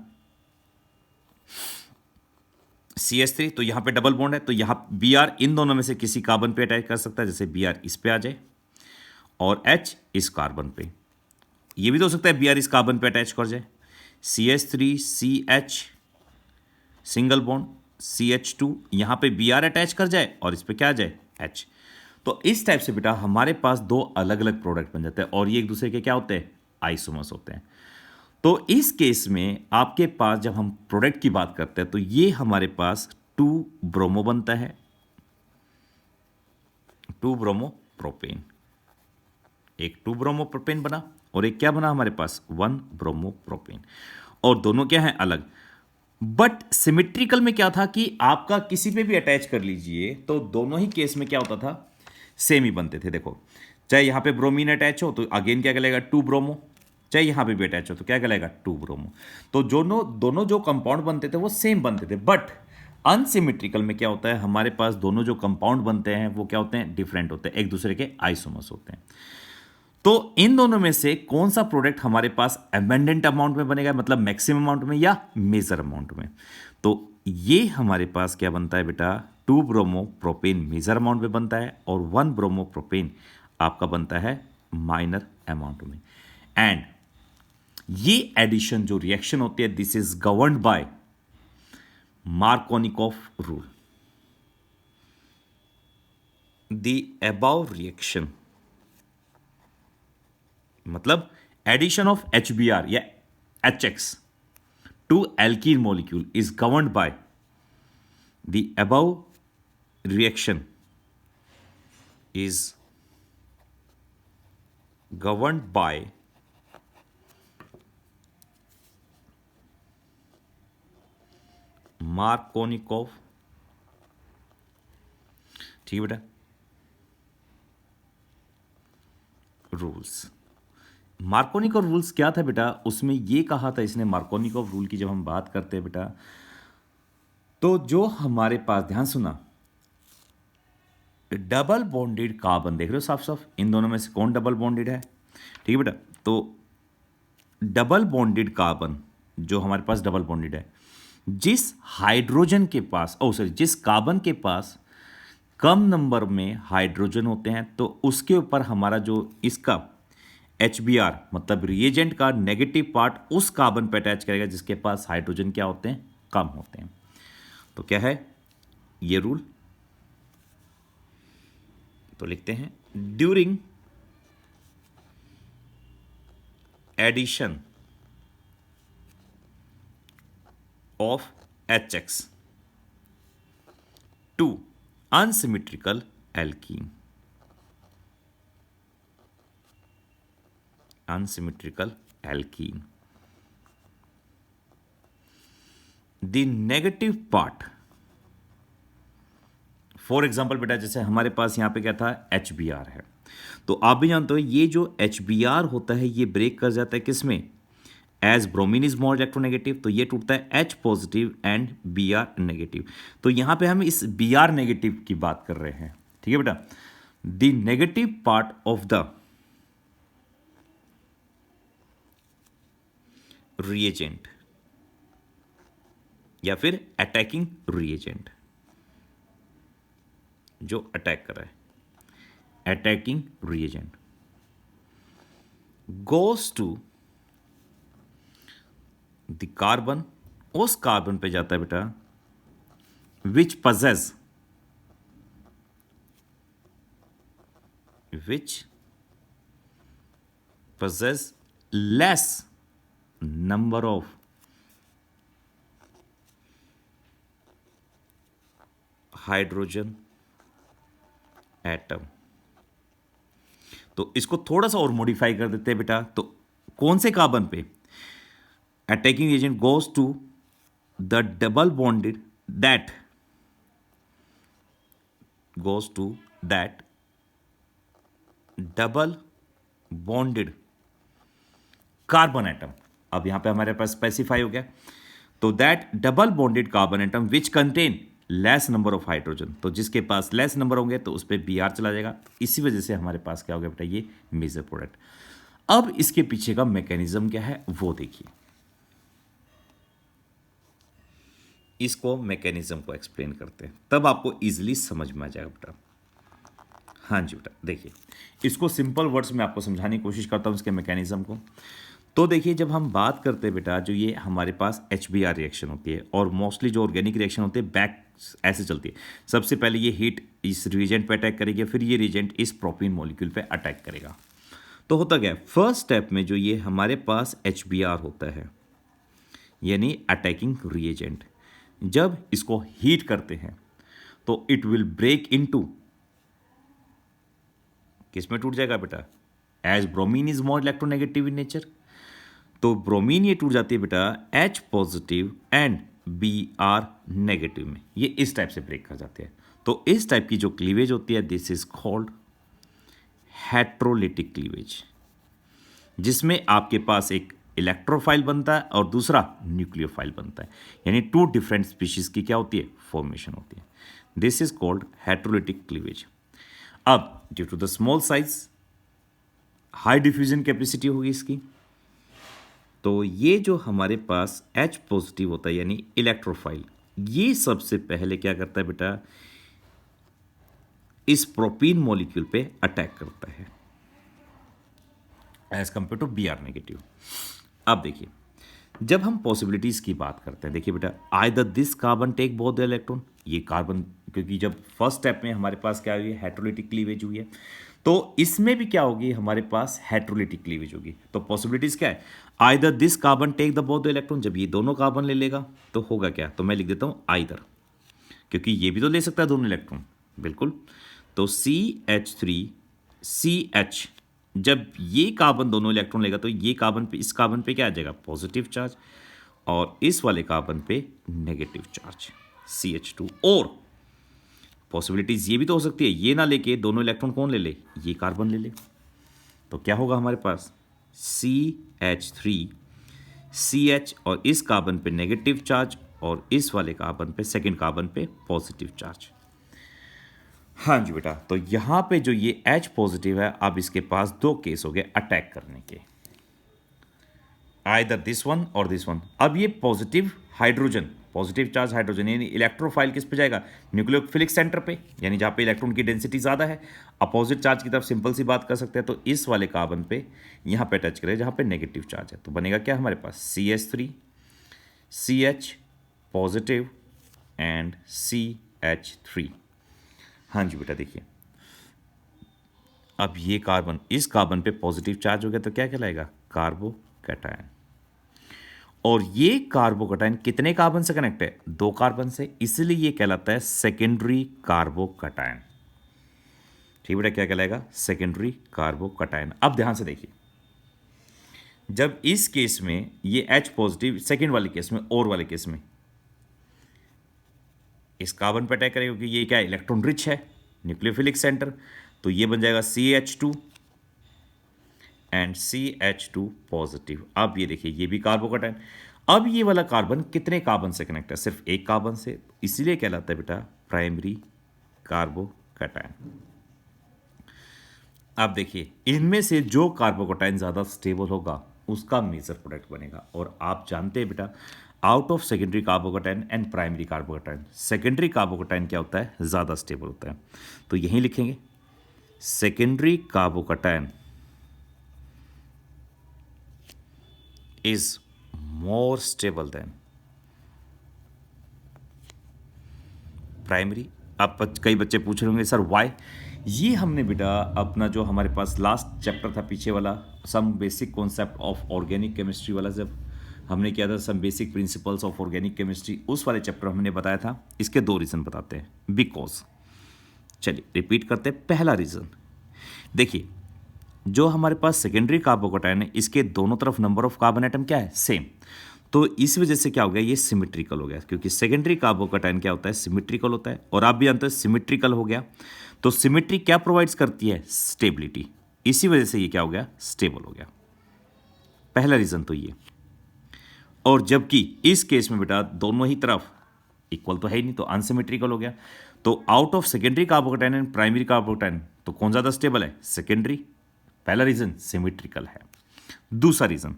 CH3, तो यहां पे डबल बॉन्ड है, तो यहां Br इन दोनों में से किसी कार्बन पे अटैच कर सकता है, जैसे Br इस पे आ जाए और H इस कार्बन पे। ये भी तो हो सकता है Br इस कार्बन पे अटैच कर जाए, CH3 CH single bond, CH2 यहां पे Br अटैच कर जाए और इस पे क्या आ जाए, H। तो इस टाइप से बेटा हमारे पास 2 अलग अलग प्रोडक्ट बन जाते हैं, और ये एक दूसरे के क्या होते हैं, आइसोमर्स होते हैं। तो इस केस में आपके पास जब हम प्रोडक्ट की बात करते हैं, तो ये हमारे पास 2 ब्रोमो बनता है, 2 ब्रोमो प्रोपेन, एक 2 ब्रोमो प्रोपेन बना, और एक क्या बना हमारे पास, 1 ब्रोमो प्रोपेन, और दोनों क्या हैं, अलग। बट सिमेट्रिकल में क्या था कि आपका किसी पे भी अटैच कर लीजिए तो दोनों ही केस में क्या होता था, सेम ही बनते थे। देखो चाहे यहां पे ब्रोमीन अटैच हो तो अगेन क्या कहलाएगा, 2 ब्रोमो, चाहे यहां पे भी अटैच हो तो क्या कहलाएगा, 2 ब्रोमो। तो दोनों दोनों जो कंपाउंड बनते थे वो सेम बनते थे। बट अनसिमेट्रिकल में क्या होता है, हमारे पास दोनों जो कंपाउंड बनते हैं वो क्या होते हैं, डिफरेंट होते हैं, एक दूसरे के आइसोमर्स होते हैं। तो इन दोनों में से कौन सा प्रोडक्ट हमारे पास अबंडेंट अमाउंट में बनेगा, मतलब मैक्सिमम अमाउंट में या मेजर अमाउंट में। तो ये हमारे पास क्या बनता है बेटा, 2 ब्रोमो प्रोपेन मेजर अमाउंट में बनता है, और 1 ब्रोमो प्रोपेन आपका बनता है माइनर अमाउंट में। एंड ये एडिशन जो रिएक्शन होती है, this is governed bye Markovnikov rule. The above reaction, मतलब एडिशन ऑफ HBr या HX to alkene molecule is governed by the above reaction is governed by Markovnikov, ठीक है बेटा, रूल्स। मार्कोनिकॉफ रूल्स क्या था बेटा, उसमें ये कहा था इसने, मार्कोनिकॉफ रूल की जब हम बात करते हैं बेटा, तो जो हमारे पास, ध्यान सुना, डबल बॉन्डेड कार्बन देख रहे हो साफ साफ, इन दोनों में से कौन डबल बॉन्डेड है, ठीक है बेटा। तो डबल बॉन्डेड कार्बन जो हमारे पास डबल बॉन्डेड है, जिस हाइड्रोजन के पास, ओ सॉरी, जिस कार्बन के पास कम नंबर में हाइड्रोजन होते हैं, तो उसके ऊपर हमारा जो इसका HBr मतलब रिएजेंट का नेगेटिव पार्ट उस कार्बन पे अटैच करेगा जिसके पास हाइड्रोजन क्या होते हैं, कम होते हैं। तो क्या है ये रूल, तो लिखते हैं, during addition of HX to unsymmetrical alkene. Unsymmetrical alkene. The negative part, for example बेटा जैसे हमारे पास यहाँ पे क्या था HBr है, तो आप भी जानते हो ये जो HBr होता है ये ब्रेक कर जाता है किस में, as bromine is more electronegative, तो ये टूटता है H positive and Br negative. तो यहाँ पे हम इस Br नेगेटिव की बात कर रहे हैं, ठीक है बेटा। The negative part of the reagent या फिर अटैकिंग रिएजेंट, जो अटैक कर रहा है, attacking reagent goes to the carbon, उस कार्बन पे जाता है बेटा which possess less number of hydrogen atom. तो इसको थोड़ा सा और मॉडिफाई कर देते हैं बेटा, तो कौन से कार्बन पे, attacking agent goes to the double bonded that goes to that double bonded carbon atom. अब यहां पे हमारे पास स्पेसिफाई हो गया, तो that double bonded carbon atom which contain less number of hydrogen, तो जिसके पास लेस नंबर होंगे तो उस पर Br चला जाएगा। इसी वजह से हमारे पास क्या हो गया बेटा, ये मेजर प्रोडक्ट। अब इसके पीछे का मैकेनिज्म क्या है वो देखिए, इसको मैकेनिज्म को एक्सप्लेन करते हैं, तब आपको इजीली समझ में आ जाएगा बेटा। हाँ जी बेटा, देखिए इसको सिंपल वर्ड्स में आपको समझाने की कोशिश करता हूँ इसके मैकेनिज्म को। तो देखिए जब हम बात करते हैं बेटा, जो ये हमारे पास HBr रिएक्शन होती है और मोस्टली जो ऑर्गेनिक रिएक्शन होती है बैक ऐसे चलती है। सबसे पहले ये हीट इस रिएजेंट पे अटैक करेगी, फिर ये रिएजेंट इस प्रोपीन मॉलिक्यूल पे अटैक करेगा। तो होता क्या है, फर्स्ट स्टेप में जो ये हमारे पास HBr होता है यानी अटैकिंग रिएजेंट, जब इसको हीट करते हैं तो इट विल ब्रेक इनटू, किस में टूट जाएगा बेटा, as bromine is more electronegative in nature, तो ब्रोमीन ये टूट जाती है बेटा H positive and Br negative में, ये इस टाइप से ब्रेक कर जाते हैं। तो इस टाइप की जो क्लीवेज होती है this is called heterolytic cleavage, जिसमें आपके पास एक इलेक्ट्रोफाइल बनता है और दूसरा न्यूक्लियोफाइल बनता है, यानी टू डिफरेंट स्पीशीज की क्या होती है, फॉर्मेशन होती है। This is called heterolytic cleavage. अब due to the small size high diffusion capacity होगी इसकी, तो ये जो हमारे पास H पॉजिटिव होता है यानी इलेक्ट्रोफाइल, ये सबसे पहले क्या करता है बेटा, इस प्रोपीन मॉलिक्यूल पे अटैक करता है as compare to Br negative. अब देखिए जब हम पॉसिबिलिटीज की बात करते हैं, देखिए बेटा either this carbon take both the electron, ये कार्बन क्योंकि जब फर्स्ट स्टेप में हमारे पास क्या हुई है, हेट्रोलिटिक क्लीवेज हुई है, तो इसमें भी क्या होगी, हमारे पास हेट्रोलिटिक क्लीवेज होगी। तो पॉसिबिलिटीज क्या है, either this carbon take the both the electron, जब ये दोनों कार्बन ले लेगा तो होगा क्या, तो मैं लिख देता हूं आइदर, क्योंकि ये भी तो ले सकता है दोनों इलेक्ट्रॉन, बिल्कुल। तो CH3CH, जब ये कार्बन दोनों इलेक्ट्रॉन लेगा तो ये कार्बन पे, इस कार्बन पे क्या आ जाएगा, पॉजिटिव चार्ज, और इस वाले कार्बन पे नेगेटिव चार्ज CH2। और पॉसिबिलिटीज ये भी तो हो सकती है ये ना लेके दोनों इलेक्ट्रॉन कौन ले ले, ये कार्बन ले ले, तो क्या होगा हमारे पास CH3CH और इस कार्बन पे नेगेटिव चार्ज और इस वाले कार्बन पे, सेकेंड कार्बन पे पॉजिटिव चार्ज। हाँ जी बेटा, तो यहां पे जो ये H पॉजिटिव है, अब इसके पास दो केस हो गए अटैक करने के, आइदर दिस वन और दिस वन। अब ये positive hydrogen, positive charge hydrogen यानी इलेक्ट्रोफाइल किस पे जाएगा, न्यूक्लियोफिलिक सेंटर पे, यानी जहां पे इलेक्ट्रॉन की डेंसिटी ज़्यादा है। अपोजिट चार्ज की तरफ सिंपल सी बात कर सकते हैं, तो इस वाले कार्बन पे यहाँ पे टच करें जहाँ पे नेगेटिव चार्ज है, तो बनेगा क्या हमारे पास CH3CH पॉजिटिव एंड CH3। हाँ जी बेटा देखिए, अब ये कार्बन इस कार्बन पे पॉजिटिव चार्ज हो गया तो क्या कहलाएगा, कार्बोकैटायन। और ये कार्बोकैटायन कितने कार्बन से कनेक्ट है? 2 कार्बन से, इसलिए ये कहलाता है सेकेंडरी कार्बोकैटायन। ठीक बेटा, क्या कहलाएगा? Secondary carbocation. अब ध्यान से देखिए, जब इस केस में ये H पॉजिटिव सेकेंड वाले केस में, और वाले केस में इस कार्बन पर अटैक करेगा, क्योंकि ये क्या है? इलेक्ट्रॉन रिच है, न्यूक्लियोफिलिक सेंटर, तो ये बन जाएगा CH2 एंड CH2 पॉजिटिव। अब ये देखिए, ये भी कार्बोकैटायन। अब ये वाला कार्बन कितने कार्बन से कनेक्ट है? सिर्फ एक कार्बन से, इसीलिए कहलाता है बेटा प्राइमरी कार्बोकैटायन। अब देखिए, इनमें से जो कार्बोकैटायन ज़्यादा स्टेबल होगा उसका मेजर प्रोडक्ट बनेगा। और आप जानते हैं बेटा, out of secondary carbocation and primary carbocation, secondary carbocation क्या होता है? ज़्यादा स्टेबल होता है। तो यहीं लिखेंगे, secondary carbocation is more stable then primary. अब कई बच्चे पूछ रहे होंगे, सर वाई? ये हमने बेटा अपना जो हमारे पास लास्ट चैप्टर था पीछे वाला, some basic concept of organic chemistry वाला, जब हमने किया था some basic principles of organic chemistry, उस वाले चैप्टर हमने बताया था। इसके 2 रीज़न बताते हैं। बिकॉज, चलिए रिपीट करते हैं। पहला रीज़न देखिए, जो हमारे पास सेकेंडरी कार्बोकैटायन है, इसके दोनों तरफ नंबर ऑफ कार्बन एटम क्या है? सेम। तो इस वजह से क्या हो गया? ये सिमेट्रिकल हो गया, क्योंकि सेकेंडरी कार्बोकैटायन क्या होता है? सिमेट्रिकल होता है। और आप भी जानते हैं सिमेट्रिकल हो गया, तो सिमेट्री क्या प्रोवाइड्स करती है? स्टेबिलिटी। इसी वजह से ये क्या हो गया? स्टेबल हो गया। पहला रीजन तो ये। और जबकि इस केस में बेटा दोनों ही तरफ इक्वल तो है ही नहीं, तो अनसिमेट्रिकल हो गया। तो out of secondary carbocation and primary carbocation, तो कौन ज़्यादा स्टेबल है? सेकेंडरी। पहला रीजन सिमेट्रिकल है। दूसरा रीजन,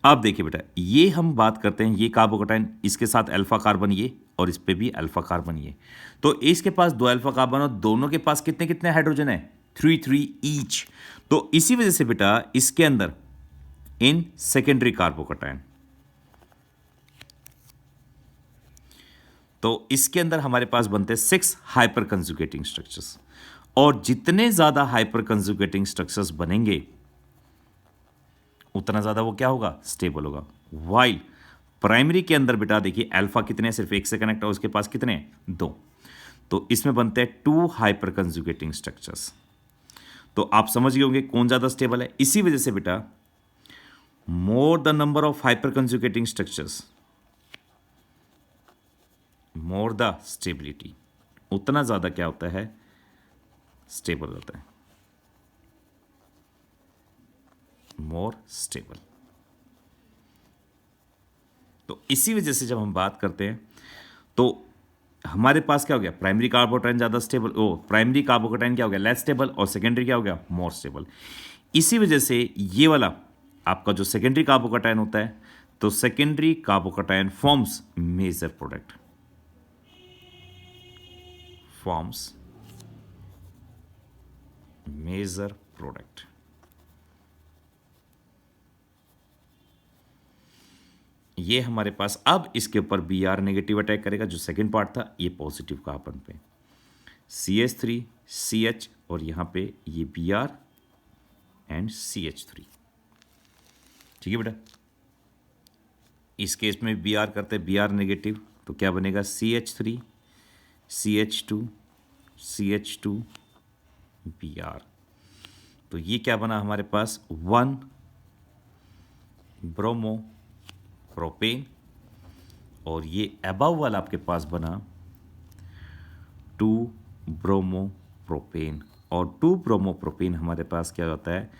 अब देखिए बेटा, ये हम बात करते हैं, ये कार्बोकैटायन, इसके साथ अल्फा कार्बन ये, और इस पे भी अल्फा कार्बन ये, तो इसके पास 2 अल्फा कार्बन और दोनों के पास कितने कितने हाइड्रोजन है? 3 ईच। तो इसी वजह से बेटा इसके अंदर इन सेकेंडरी कार्बोकैटायन, तो इसके अंदर हमारे पास बनते हैं 6 हाइपर कंजुगेटिंग स्ट्रक्चर्स। और जितने ज्यादा हाइपर कंजुगेटिंग स्ट्रक्चर्स बनेंगे उतना ज्यादा वो क्या होगा? स्टेबल होगा। वाइल प्राइमरी के अंदर बेटा देखिए, अल्फा कितने? सिर्फ एक से कनेक्ट है, उसके पास कितने? 2। तो इसमें बनते हैं 2 हाइपर कंजुगेटिंग स्ट्रक्चर्स। तो आप समझ गए होंगे कौन ज्यादा स्टेबल है। इसी वजह से बेटा more the number of hyperconjugating structures, more the stability, उतना ज्यादा क्या होता है? स्टेबल होता है, मोर स्टेबल। तो इसी वजह से जब हम बात करते हैं तो हमारे पास क्या हो गया? प्राइमरी कार्बोकैटायन ज़्यादा स्टेबल, प्राइमरी कार्बोकैटायन क्या हो गया? लेस स्टेबल, और सेकेंडरी क्या हो गया? More stable. इसी वजह से ये वाला आपका जो सेकेंडरी कार्बोकैटायन होता है, तो secondary carbocation forms major product, forms major product. ये हमारे पास, अब इसके ऊपर Br नेगेटिव अटैक करेगा, जो सेकंड पार्ट था ये पॉजिटिव कार्बन पे, CH3 CH, और यहाँ पे ये Br एंड CH3। ठीक है बेटा, इस केस में Br करते हैं Br नेगेटिव, तो क्या बनेगा? CH3 CH2 CH2 Br। तो ये क्या बना हमारे पास? 1 ब्रोमो प्रोपेन, और ये अबव वाला आपके पास बना 2 ब्रोमो प्रोपेन, और 2 ब्रोमो प्रोपेन हमारे पास क्या होता है?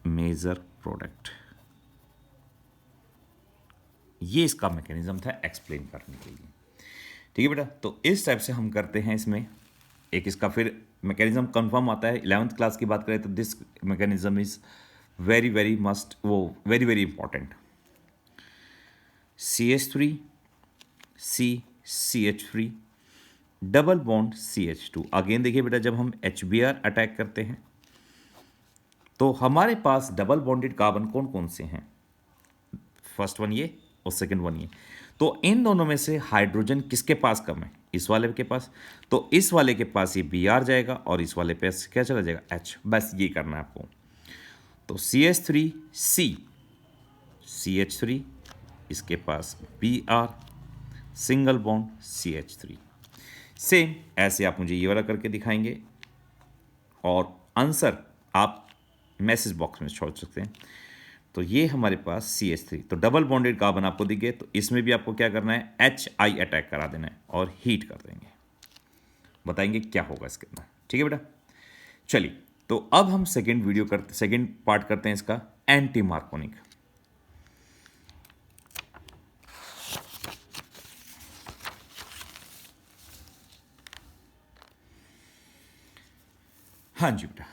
Major product. ये इसका मैकेनिज्म था एक्सप्लेन करने के लिए। ठीक है बेटा, तो इस टाइप से हम करते हैं। इसमें एक इसका फिर मैकेनिज्म कंफर्म आता है। 11th क्लास की बात करें तो this mechanism is very very must, वो very very important. CH3 CH3 double bond CH2। Again देखिए बेटा, जब हम HBr अटैक करते हैं तो हमारे पास डबल बॉन्डेड कार्बन कौन कौन से हैं? फर्स्ट वन ये और सेकंड वन ये। तो इन दोनों में से हाइड्रोजन किसके पास कम है? इस वाले के पास। तो इस वाले के पास ये Br जाएगा और इस वाले पे क्या चला जाएगा? H। बस ये करना है आपको। तो CH3 C CH3 इसके पास Br single bond CH3। Same ऐसे आप मुझे ये वाला करके दिखाएंगे और आंसर आप मैसेज बॉक्स में छोड़ सकते हैं। तो ये हमारे पास CH3, तो डबल बॉन्डेड कार्बन आपको दिखे तो इसमें भी आपको क्या करना है, HI अटैक करा देना है और हीट कर देंगे, बताएंगे क्या होगा इसके अंदर। ठीक है बेटा, चलिए तो अब हम सेकंड पार्ट करते हैं इसका, एंटी मार्कोनिक। हाँ जी बेटा,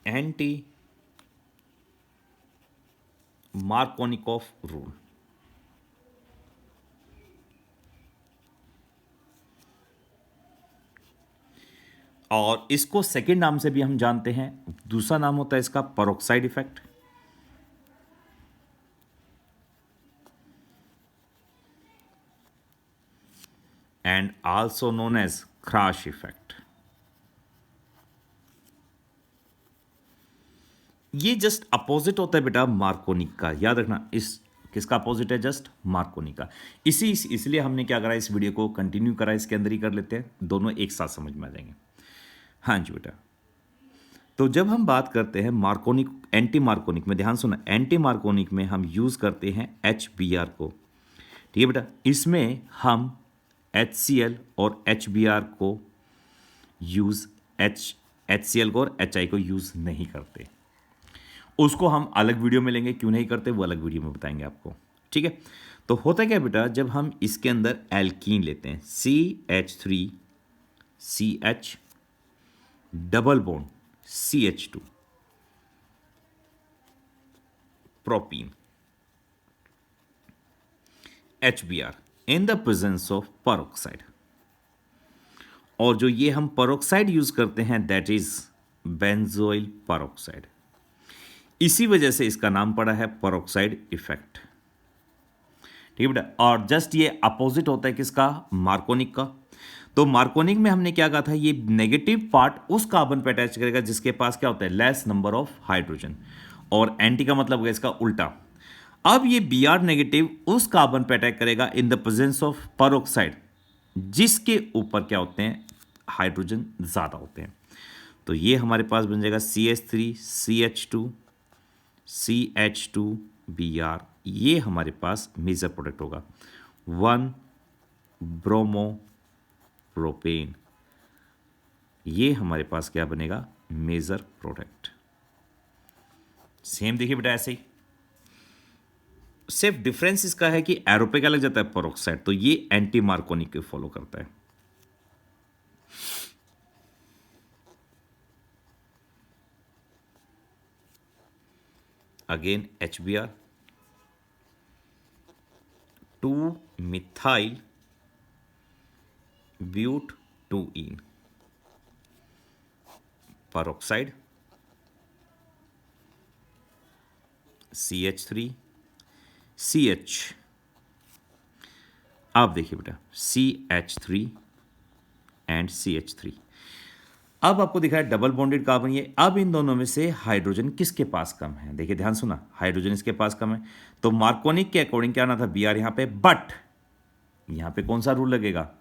एंटी मार्कोनिकॉफ रूल। और इसको सेकंड नाम से भी हम जानते हैं, दूसरा नाम होता है इसका peroxide effect, and also known as Kharasch effect. ये जस्ट अपोजिट होता है बेटा मार्कोनिक का, याद रखना, इस किसका अपोजिट है, जस्ट मार्कोनिक का। इसलिए हमने क्या करा, इस वीडियो को कंटिन्यू करा, इसके अंदर ही कर लेते हैं, दोनों एक साथ समझ में आ जाएंगे। हाँ जी बेटा, तो जब हम बात करते हैं मार्कोनिक एंटी मार्कोनिक में, ध्यान सुना, एंटी मार्कोनिक में हम यूज करते हैं HBr को। ठीक है बेटा, इसमें हम HCl और HBr को यूज HCl को और HI को यूज नहीं करते, उसको हम अलग वीडियो में लेंगे, क्यों नहीं करते वो अलग वीडियो में बताएंगे आपको। ठीक है, तो होता क्या बेटा, जब हम इसके अंदर एल्कीन लेते हैं CH3CH double bond CH2 propene HBr in the presence of peroxide, और जो ये हम पेरोक्साइड यूज करते हैं दैट इज बेंजोइल पेरोक्साइड, इसी वजह से इसका नाम पड़ा है पेरोक्साइड इफेक्ट। ठीक है बेटा, और जस्ट ये अपोजिट होता है किसका, मार्कोनिक का। तो मार्कोनिक में हमने क्या कहा था, ये नेगेटिव पार्ट उस कार्बन पे अटैच करेगा जिसके पास क्या होता है, लेस नंबर ऑफ हाइड्रोजन, और एंटी का मतलब होगा इसका उल्टा। अब ये Br नेगेटिव उस कार्बन पे अटैक करेगा इन द प्रेजेंस ऑफ पेरोक्साइड जिसके ऊपर क्या होते हैं, हाइड्रोजन ज्यादा होते हैं। तो ये हमारे पास बन जाएगा CH3CH2Br, ये हमारे पास मेजर प्रोडक्ट होगा 1 ब्रोमो प्रोपेन, ये हमारे पास क्या बनेगा, मेजर प्रोडक्ट। सेम देखिए बेटा, ऐसे ही, सिर्फ डिफरेंस इसका है कि एरो पे क्या लग जाता है, पेरोक्साइड, तो ये एंटी मार्कोनिक को फॉलो करता है। Again HBr 2 methyl but 2ene peroxide CH3CH, आप देखिए बेटा CH3 एंड CH3। अब आपको दिखा है डबल बॉन्डेड कार्बन, ये अब इन दोनों में से हाइड्रोजन किसके पास कम है, देखिए ध्यान सुना, हाइड्रोजन इसके पास कम है, तो मार्कोनिक के अकॉर्डिंग क्या आना था, Br यहां पे, बट यहां पे कौन सा रूल लगेगा,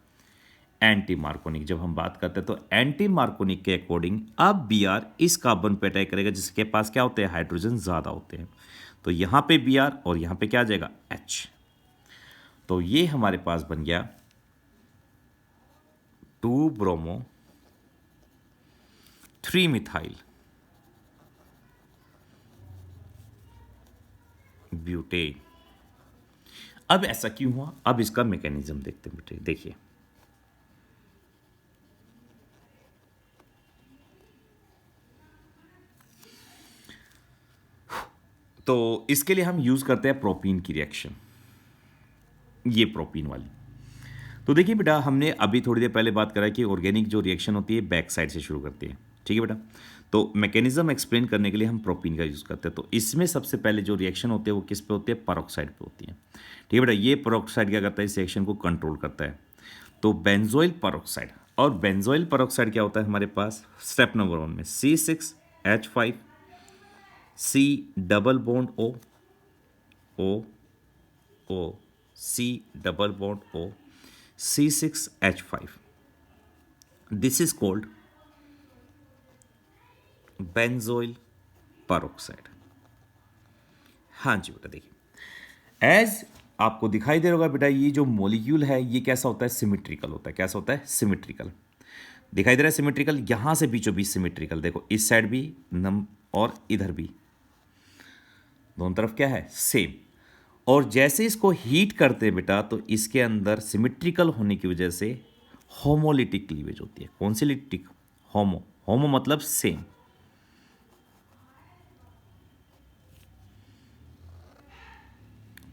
एंटी मार्कोनिक। जब हम बात करते हैं तो एंटी मार्कोनिक के अकॉर्डिंग अब Br इस कार्बन पे अटैक करेगा जिसके पास क्या होते हैं, हाइड्रोजन ज्यादा होते हैं, तो यहां पे Br और यहां पे क्या आ जाएगा, H। तो ये हमारे पास बन गया 2 ब्रोमो 3 मिथाइल ब्यूटेन। अब ऐसा क्यों हुआ, अब इसका मैकेनिज्म देखते हैं बेटे, देखिए तो इसके लिए हम यूज करते हैं प्रोपीन की रिएक्शन, ये प्रोपीन वाली। तो देखिए बेटा, हमने अभी थोड़ी देर पहले बात करा कि ऑर्गेनिक जो रिएक्शन होती है बैक साइड से शुरू करती है। ठीक है बेटा, तो मैकेनिज्म एक्सप्लेन करने के लिए हम प्रोपीन का यूज करते हैं। तो इसमें सबसे पहले जो रिएक्शन होती है वो किस पे होती है, पेरोक्साइड पे होती है। ठीक है बेटा, ये पेरोक्साइड क्या करता है, इस रिएक्शन को कंट्रोल करता है। तो बेंजोइल पेरोक्साइड, और बेंजोइल पेरोक्साइड क्या होता है हमारे पास, स्टेप नंबर 1 में C6H5 C double bond O, O O, C double bond O, C6H5. This is called benzoyl peroxide. हाँ जी बेटा, देखिए एज आपको दिखाई दे रहा होगा बेटा, ये जो मॉलिक्यूल है ये कैसा होता है, सिमेट्रिकल होता है। कैसा होता है, सिमेट्रिकल। दिखाई दे रहा है सिमेट्रिकल, यहां से बीचों बीच सिमेट्रिकल, देखो इस साइड भी नम और इधर भी, दोनों तरफ क्या है, सेम। और जैसे इसको हीट करते हैं बेटा, तो इसके अंदर सिमेट्रिकल होने की वजह से होमोलिटिक क्लीवेज होती है। कौन सी लिटिक, होमो, होमो मतलब सेम।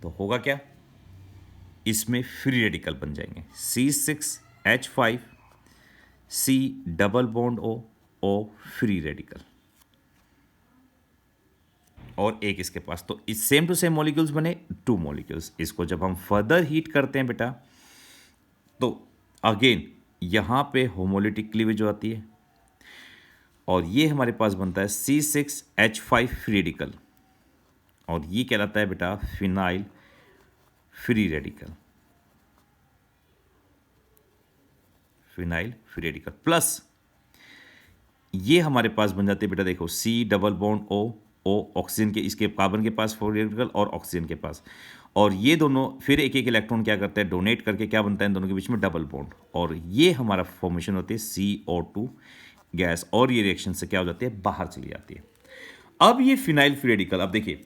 तो होगा क्या, इसमें फ्री रेडिकल बन जाएंगे, C6H5, C double bond O, O free radical, और एक इसके पास। तो इस सेम टू सेम मॉलिक्यूल्स बने, टू मॉलिक्यूल्स। इसको जब हम फर्दर हीट करते हैं बेटा, तो अगेन यहां पे होमोलिटिक क्लीवेज आती है, और ये हमारे पास बनता है C6H5 फ्री रेडिकल, और ये कहलाता है बेटा phenyl free radical. Phenyl free radical plus ये हमारे पास बन जाते हैं बेटा, देखो सी डबल बॉन्ड ओ, ओ ऑक्सीजन के, इसके कार्बन के पास फ्री रेडिकल और ऑक्सीजन के पास, और ये दोनों फिर एक एक इलेक्ट्रॉन क्या करते हैं, डोनेट करके क्या बनता है इन दोनों के बीच में, डबल बॉन्ड, और ये हमारा फॉर्मेशन होती है CO2 गैस, और ये रिएक्शन से क्या हो जाती है, बाहर चली जाती है। अब ये फिनाइल फ्री रेडिकल, अब देखिए,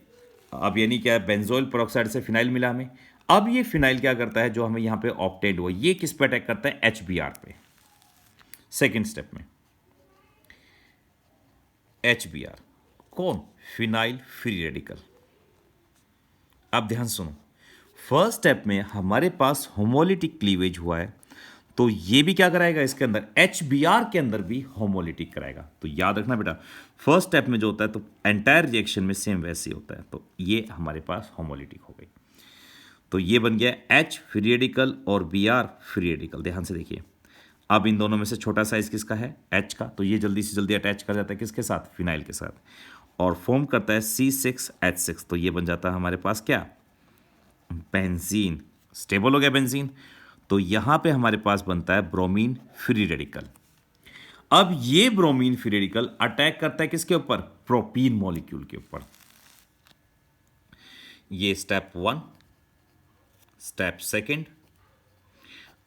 अब यानी क्या है, बेंजोइल पेरोक्साइड से फिनाइल मिला हमें। अब ये फिनाइल क्या करता है, जो हमें यहाँ पे ऑब्टेन्ड हुआ, ये किस पे अटैक करता है, HBr पे, सेकेंड स्टेप में HBr। कौन, फिनाइल फ्री रेडिकल। अब ध्यान सुनो, फर्स्ट स्टेप में हमारे पास होमोलिटिक क्लीवेज हुआ है, तो ये भी क्या कराएगा, इसके अंदर HBr के अंदर भी होमोलिटिक कराएगा। तो याद रखना बेटा, फर्स्ट स्टेप में जो होता है तो एंटायर रिएक्शन में सेम वैसे ही होता है। तो ये हमारे पास होमोलिटिक हो गई, तो ये बन गया H फ्री रेडिकल और Br फ्री रेडिकल। ध्यान से देखिए, अब इन दोनों में से छोटा साइज किसका है, H का, तो ये जल्दी से जल्दी अटैच कर जाता है किसके साथ, फिनाइल के साथ, और फॉर्म करता है C6H6। तो ये बन जाता है हमारे पास क्या, बेंजीन। स्टेबल हो गया बेंजीन। तो यहां पे हमारे पास बनता है ब्रोमीन फ्री रेडिकल। अब ये ब्रोमीन फ्री रेडिकल अटैक करता है किसके ऊपर, प्रोपीन मॉलिक्यूल के ऊपर। ये स्टेप 1, स्टेप सेकंड,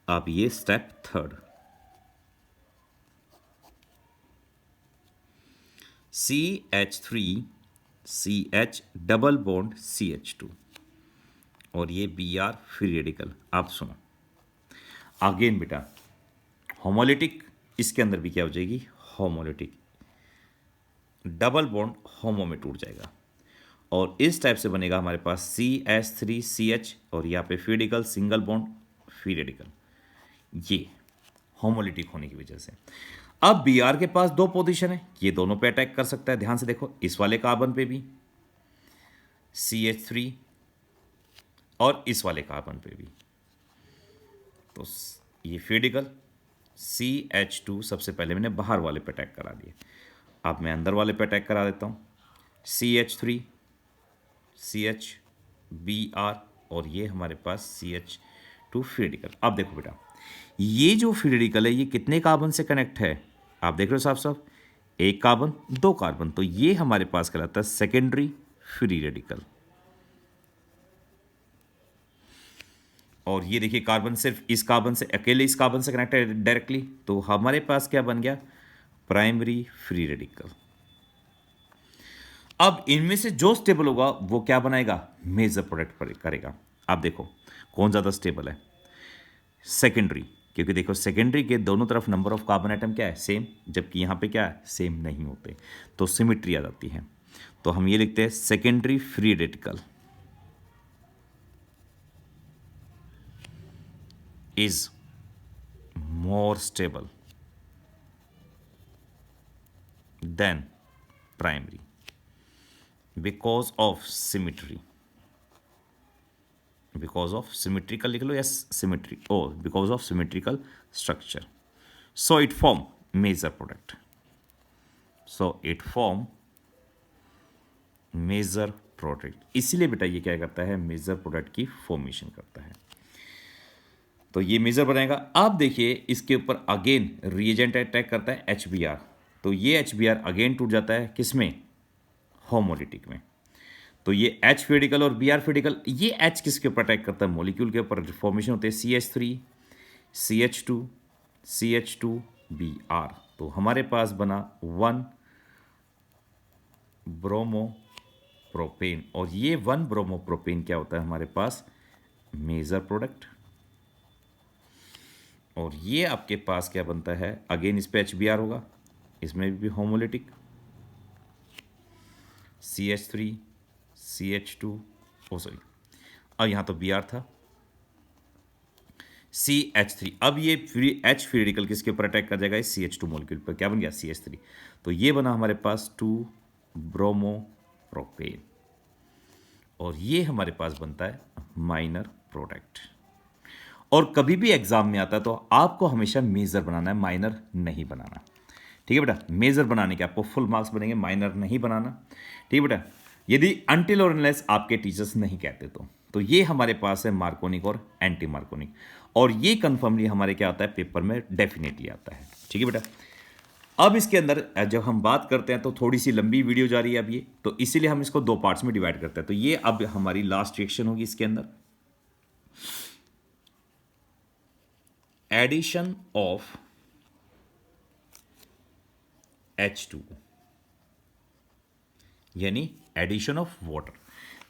अब ये step third. CH3 CH double bond CH2, और ये Br फ्री रेडिकल। आप सुनो अगेन बेटा, होमोलिटिक, इसके अंदर भी क्या हो जाएगी, होमोलिटिक, डबल बॉन्ड होमो में टूट जाएगा, और इस टाइप से बनेगा हमारे पास CH3CH, और यहाँ पे free radical, single bond free radical, ये होमोलिटिक होने की वजह से। अब Br के पास दो पोजीशन है, ये दोनों पे अटैक कर सकता है। ध्यान से देखो, इस वाले कार्बन पे भी CH3, और इस वाले कार्बन पे भी। तो ये फ्री रेडिकल CH2 सबसे पहले मैंने बाहर वाले पे अटैक करा दिया, अब मैं अंदर वाले पे अटैक करा देता हूँ, CH3 CH Br, और ये हमारे पास CH2 फ्री रेडिकल। अब देखो बेटा, ये जो फ्री रेडिकल है ये कितने कार्बन से कनेक्ट है, आप देख रहे हो साफ साफ, एक कार्बन दो कार्बन, तो ये हमारे पास कहलाता है सेकेंडरी फ्री रेडिकल। और ये देखिए, कार्बन सिर्फ इस कार्बन से, अकेले इस कार्बन से कनेक्ट है डायरेक्टली, तो हमारे पास क्या बन गया, प्राइमरी फ्री रेडिकल। अब इनमें से जो स्टेबल होगा वो क्या बनाएगा, मेजर प्रोडक्ट करेगा। आप देखो कौन ज्यादा स्टेबल है, सेकेंडरी, क्योंकि देखो सेकेंडरी के दोनों तरफ नंबर ऑफ कार्बन एटम क्या है, सेम, जबकि यहां पे क्या है, सेम नहीं होते, तो सिमेट्री आ जाती है। तो हम ये लिखते हैं secondary free radical is more stable than primary because of symmetry, because of symmetrical लिख लो, yes symmetry, oh because of symmetrical structure, so it form major product, so it form major product, इसीलिए बेटा ये क्या करता है, major product की formation करता है। तो ये मेजर बनाएगा। आप देखिए इसके ऊपर अगेन रिएजेंट अटैक करता है HBr, तो ये HBr अगेन टूट जाता है किसमें, होमोलिटिक में। तो ये H फेडिकल और Br फेडिकल, ये H किसके ऊपर अटैक करता है, मॉलिक्यूल के ऊपर फॉर्मेशन होते हैं CH3 CH2 CH2 Br। तो हमारे पास बना 1 ब्रोमोप्रोपेन, और ये 1 ब्रोमोप्रोपेन क्या होता है हमारे पास, मेजर प्रोडक्ट। और ये आपके पास क्या बनता है, अगेन इस पे HBr होगा, इसमें भी होमोलिटिक CH3 CH2, ओ सॉरी, और यहाँ तो Br था, CH3। अब ये H फ्री रेडिकल किसके ऊपर अटैक कर जाएगा, इस CH2 मॉलिक्यूल पर, क्या बन गया CH3। तो ये बना हमारे पास 2 ब्रोमोप्रोपेन, और ये हमारे पास बनता है माइनर प्रोडक्ट। और कभी भी एग्जाम में आता है तो आपको हमेशा मेजर बनाना है, माइनर नहीं बनाना। ठीक है बेटा, मेजर बनाने के आपको फुल मार्क्स बनेंगे, माइनर नहीं बनाना। ठीक है बेटा, यदि अनटिल और अनलेस आपके टीचर्स नहीं कहते तो ये हमारे पास है मार्कोनिक और एंटी मार्कोनिक, और ये कंफर्मली हमारे क्या आता है, पेपर में डेफिनेटली आता है। ठीक है बेटा, अब इसके अंदर जब हम बात करते हैं तो थोड़ी सी लंबी वीडियो जा रही है अब ये, तो इसीलिए हम इसको 2 पार्ट्स में डिवाइड करते हैं। तो ये अब हमारी लास्ट रिएक्शन होगी इसके अंदर, एडिशन ऑफ H2, यानी एडिशन ऑफ वाटर।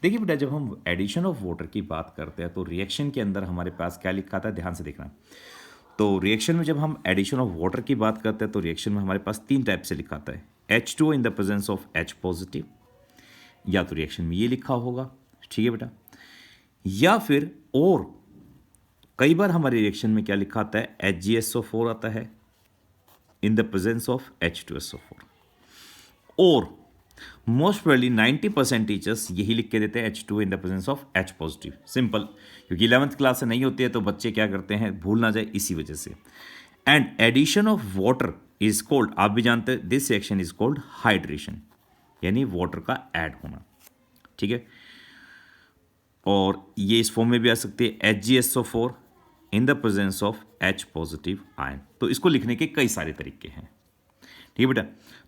देखिए बेटा, जब हम एडिशन ऑफ वाटर की बात करते हैं तो रिएक्शन के अंदर हमारे पास क्या लिखा था, ध्यान से देखना। तो रिएक्शन में जब हम एडिशन ऑफ वाटर की बात करते हैं तो रिएक्शन में हमारे पास 3 टाइप से लिखा आता है, H2O in the presence of H positive, या तो रिएक्शन में ये लिखा होगा। ठीक है बेटा, या फिर और कई बार हमारे रिएक्शन में क्या लिखा आता है, HgSO4 आता है इन द प्रेजेंस ऑफ H2SO4, और मोस्ट प्रोबेबली 90% टीचर्स यही लिख के देते हैं H2 in the presence of H positive. Simple, क्योंकि 11th क्लास से नहीं होती है तो बच्चे क्या करते हैं, भूल ना जाए इसी वजह से। And addition of water is called, आप भी जानते हैं, this reaction is called hydration, यानी वाटर का ऐड होना। ठीक है, और ये इस फॉर्म में भी आ सकती है HgSO4 in the presence of H positive ion. तो इसको लिखने के कई सारे तरीके हैं। ठीक है बेटा,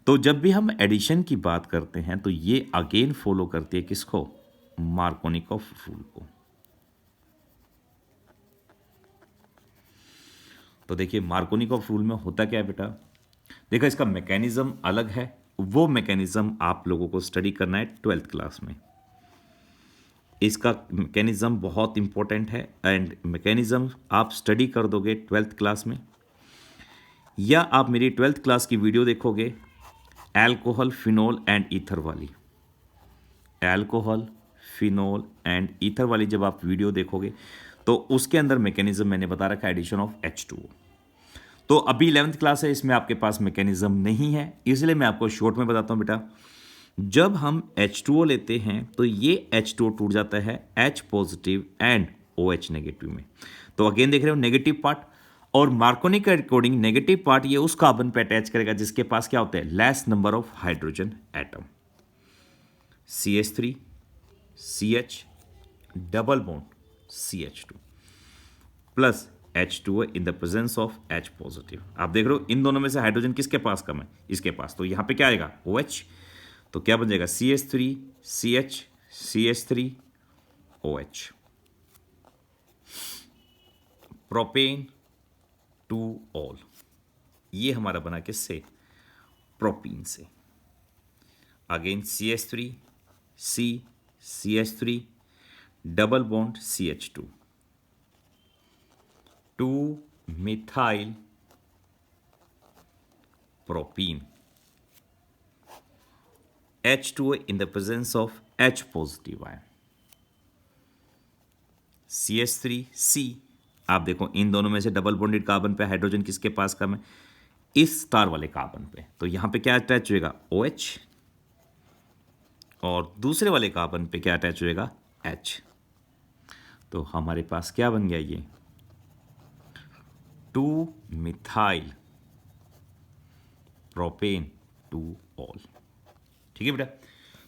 तो जब भी हम एडिशन की बात करते हैं तो ये अगेन फॉलो करती है किसको, मार्कोनिकॉफ रूल को। तो देखिए मार्कोनिकॉफ रूल में होता क्या है बेटा, देखा इसका मैकेनिज्म अलग है, वो मैकेनिज्म आप लोगों को स्टडी करना है 12th क्लास में। इसका मैकेनिज्म बहुत इंपॉर्टेंट है, एंड मैकेनिज्म आप स्टडी कर दोगे 12th क्लास में, या आप मेरी 12th क्लास की वीडियो देखोगे एल्कोहल फिनोल एंड ईथर वाली, एल्कोहल फिनोल एंड ईथर वाली जब आप वीडियो देखोगे तो उसके अंदर मैकेनिज्म मैंने बता रखा है एडिशन ऑफ H2O। तो अभी 11th क्लास है, इसमें आपके पास मैकेनिज्म नहीं है, इसलिए मैं आपको शॉर्ट में बताता हूं बेटा। जब हम H2O लेते हैं तो ये H2O टूट जाता है H positive and OH negative में। तो अगेन देख रहे हो नेगेटिव पार्ट, और मार्कोनी के अकॉर्डिंग नेगेटिव पार्ट ये उस कार्बन पे अटैच करेगा जिसके पास क्या होता है, less number of hydrogen atom, CH3 CH double bond CH2 plus H2O in the presence of H positive. आप देख रहे हो इन दोनों में से हाइड्रोजन किसके पास कम है, इसके पास, तो यहां पे क्या आएगा OH, तो क्या बन जाएगा CH3 CH CH3 OH, propane two all, ये हमारा बना किससे, प्रोपीन से। Again CH3 C CH3 double bond CH2, 2 methyl propene, H2O in the presence of H positive ion, CH3C। आप देखो इन दोनों में से डबल बॉन्डेड कार्बन पे हाइड्रोजन किसके पास कम है, इस स्टार वाले कार्बन पे, तो यहां पे क्या अटैच होएगा OH, और दूसरे वाले कार्बन पे क्या अटैच होएगा H। तो हमारे पास क्या बन गया ये 2 मिथाइल प्रोपेन टू ऑल। ठीक है बेटा,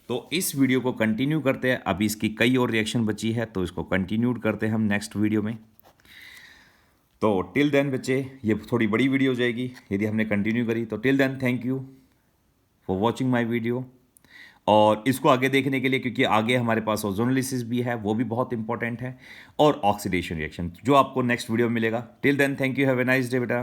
तो इस वीडियो को कंटिन्यू करते हैं, अभी इसकी कई और रिएक्शन बची है तो इसको कंटिन्यू करते हैं हम नेक्स्ट वीडियो में। तो टिल देन बच्चे, ये थोड़ी बड़ी वीडियो हो जाएगी यदि हमने कंटिन्यू करी। तो till then thank you for watching my video, और इसको आगे देखने के लिए, क्योंकि आगे हमारे पास ओजोनोलिसिस भी है, वो भी बहुत इंपॉर्टेंट है, और ऑक्सीडेशन रिएक्शन जो आपको नेक्स्ट वीडियो में मिलेगा। Till then thank you, have a nice day बेटा।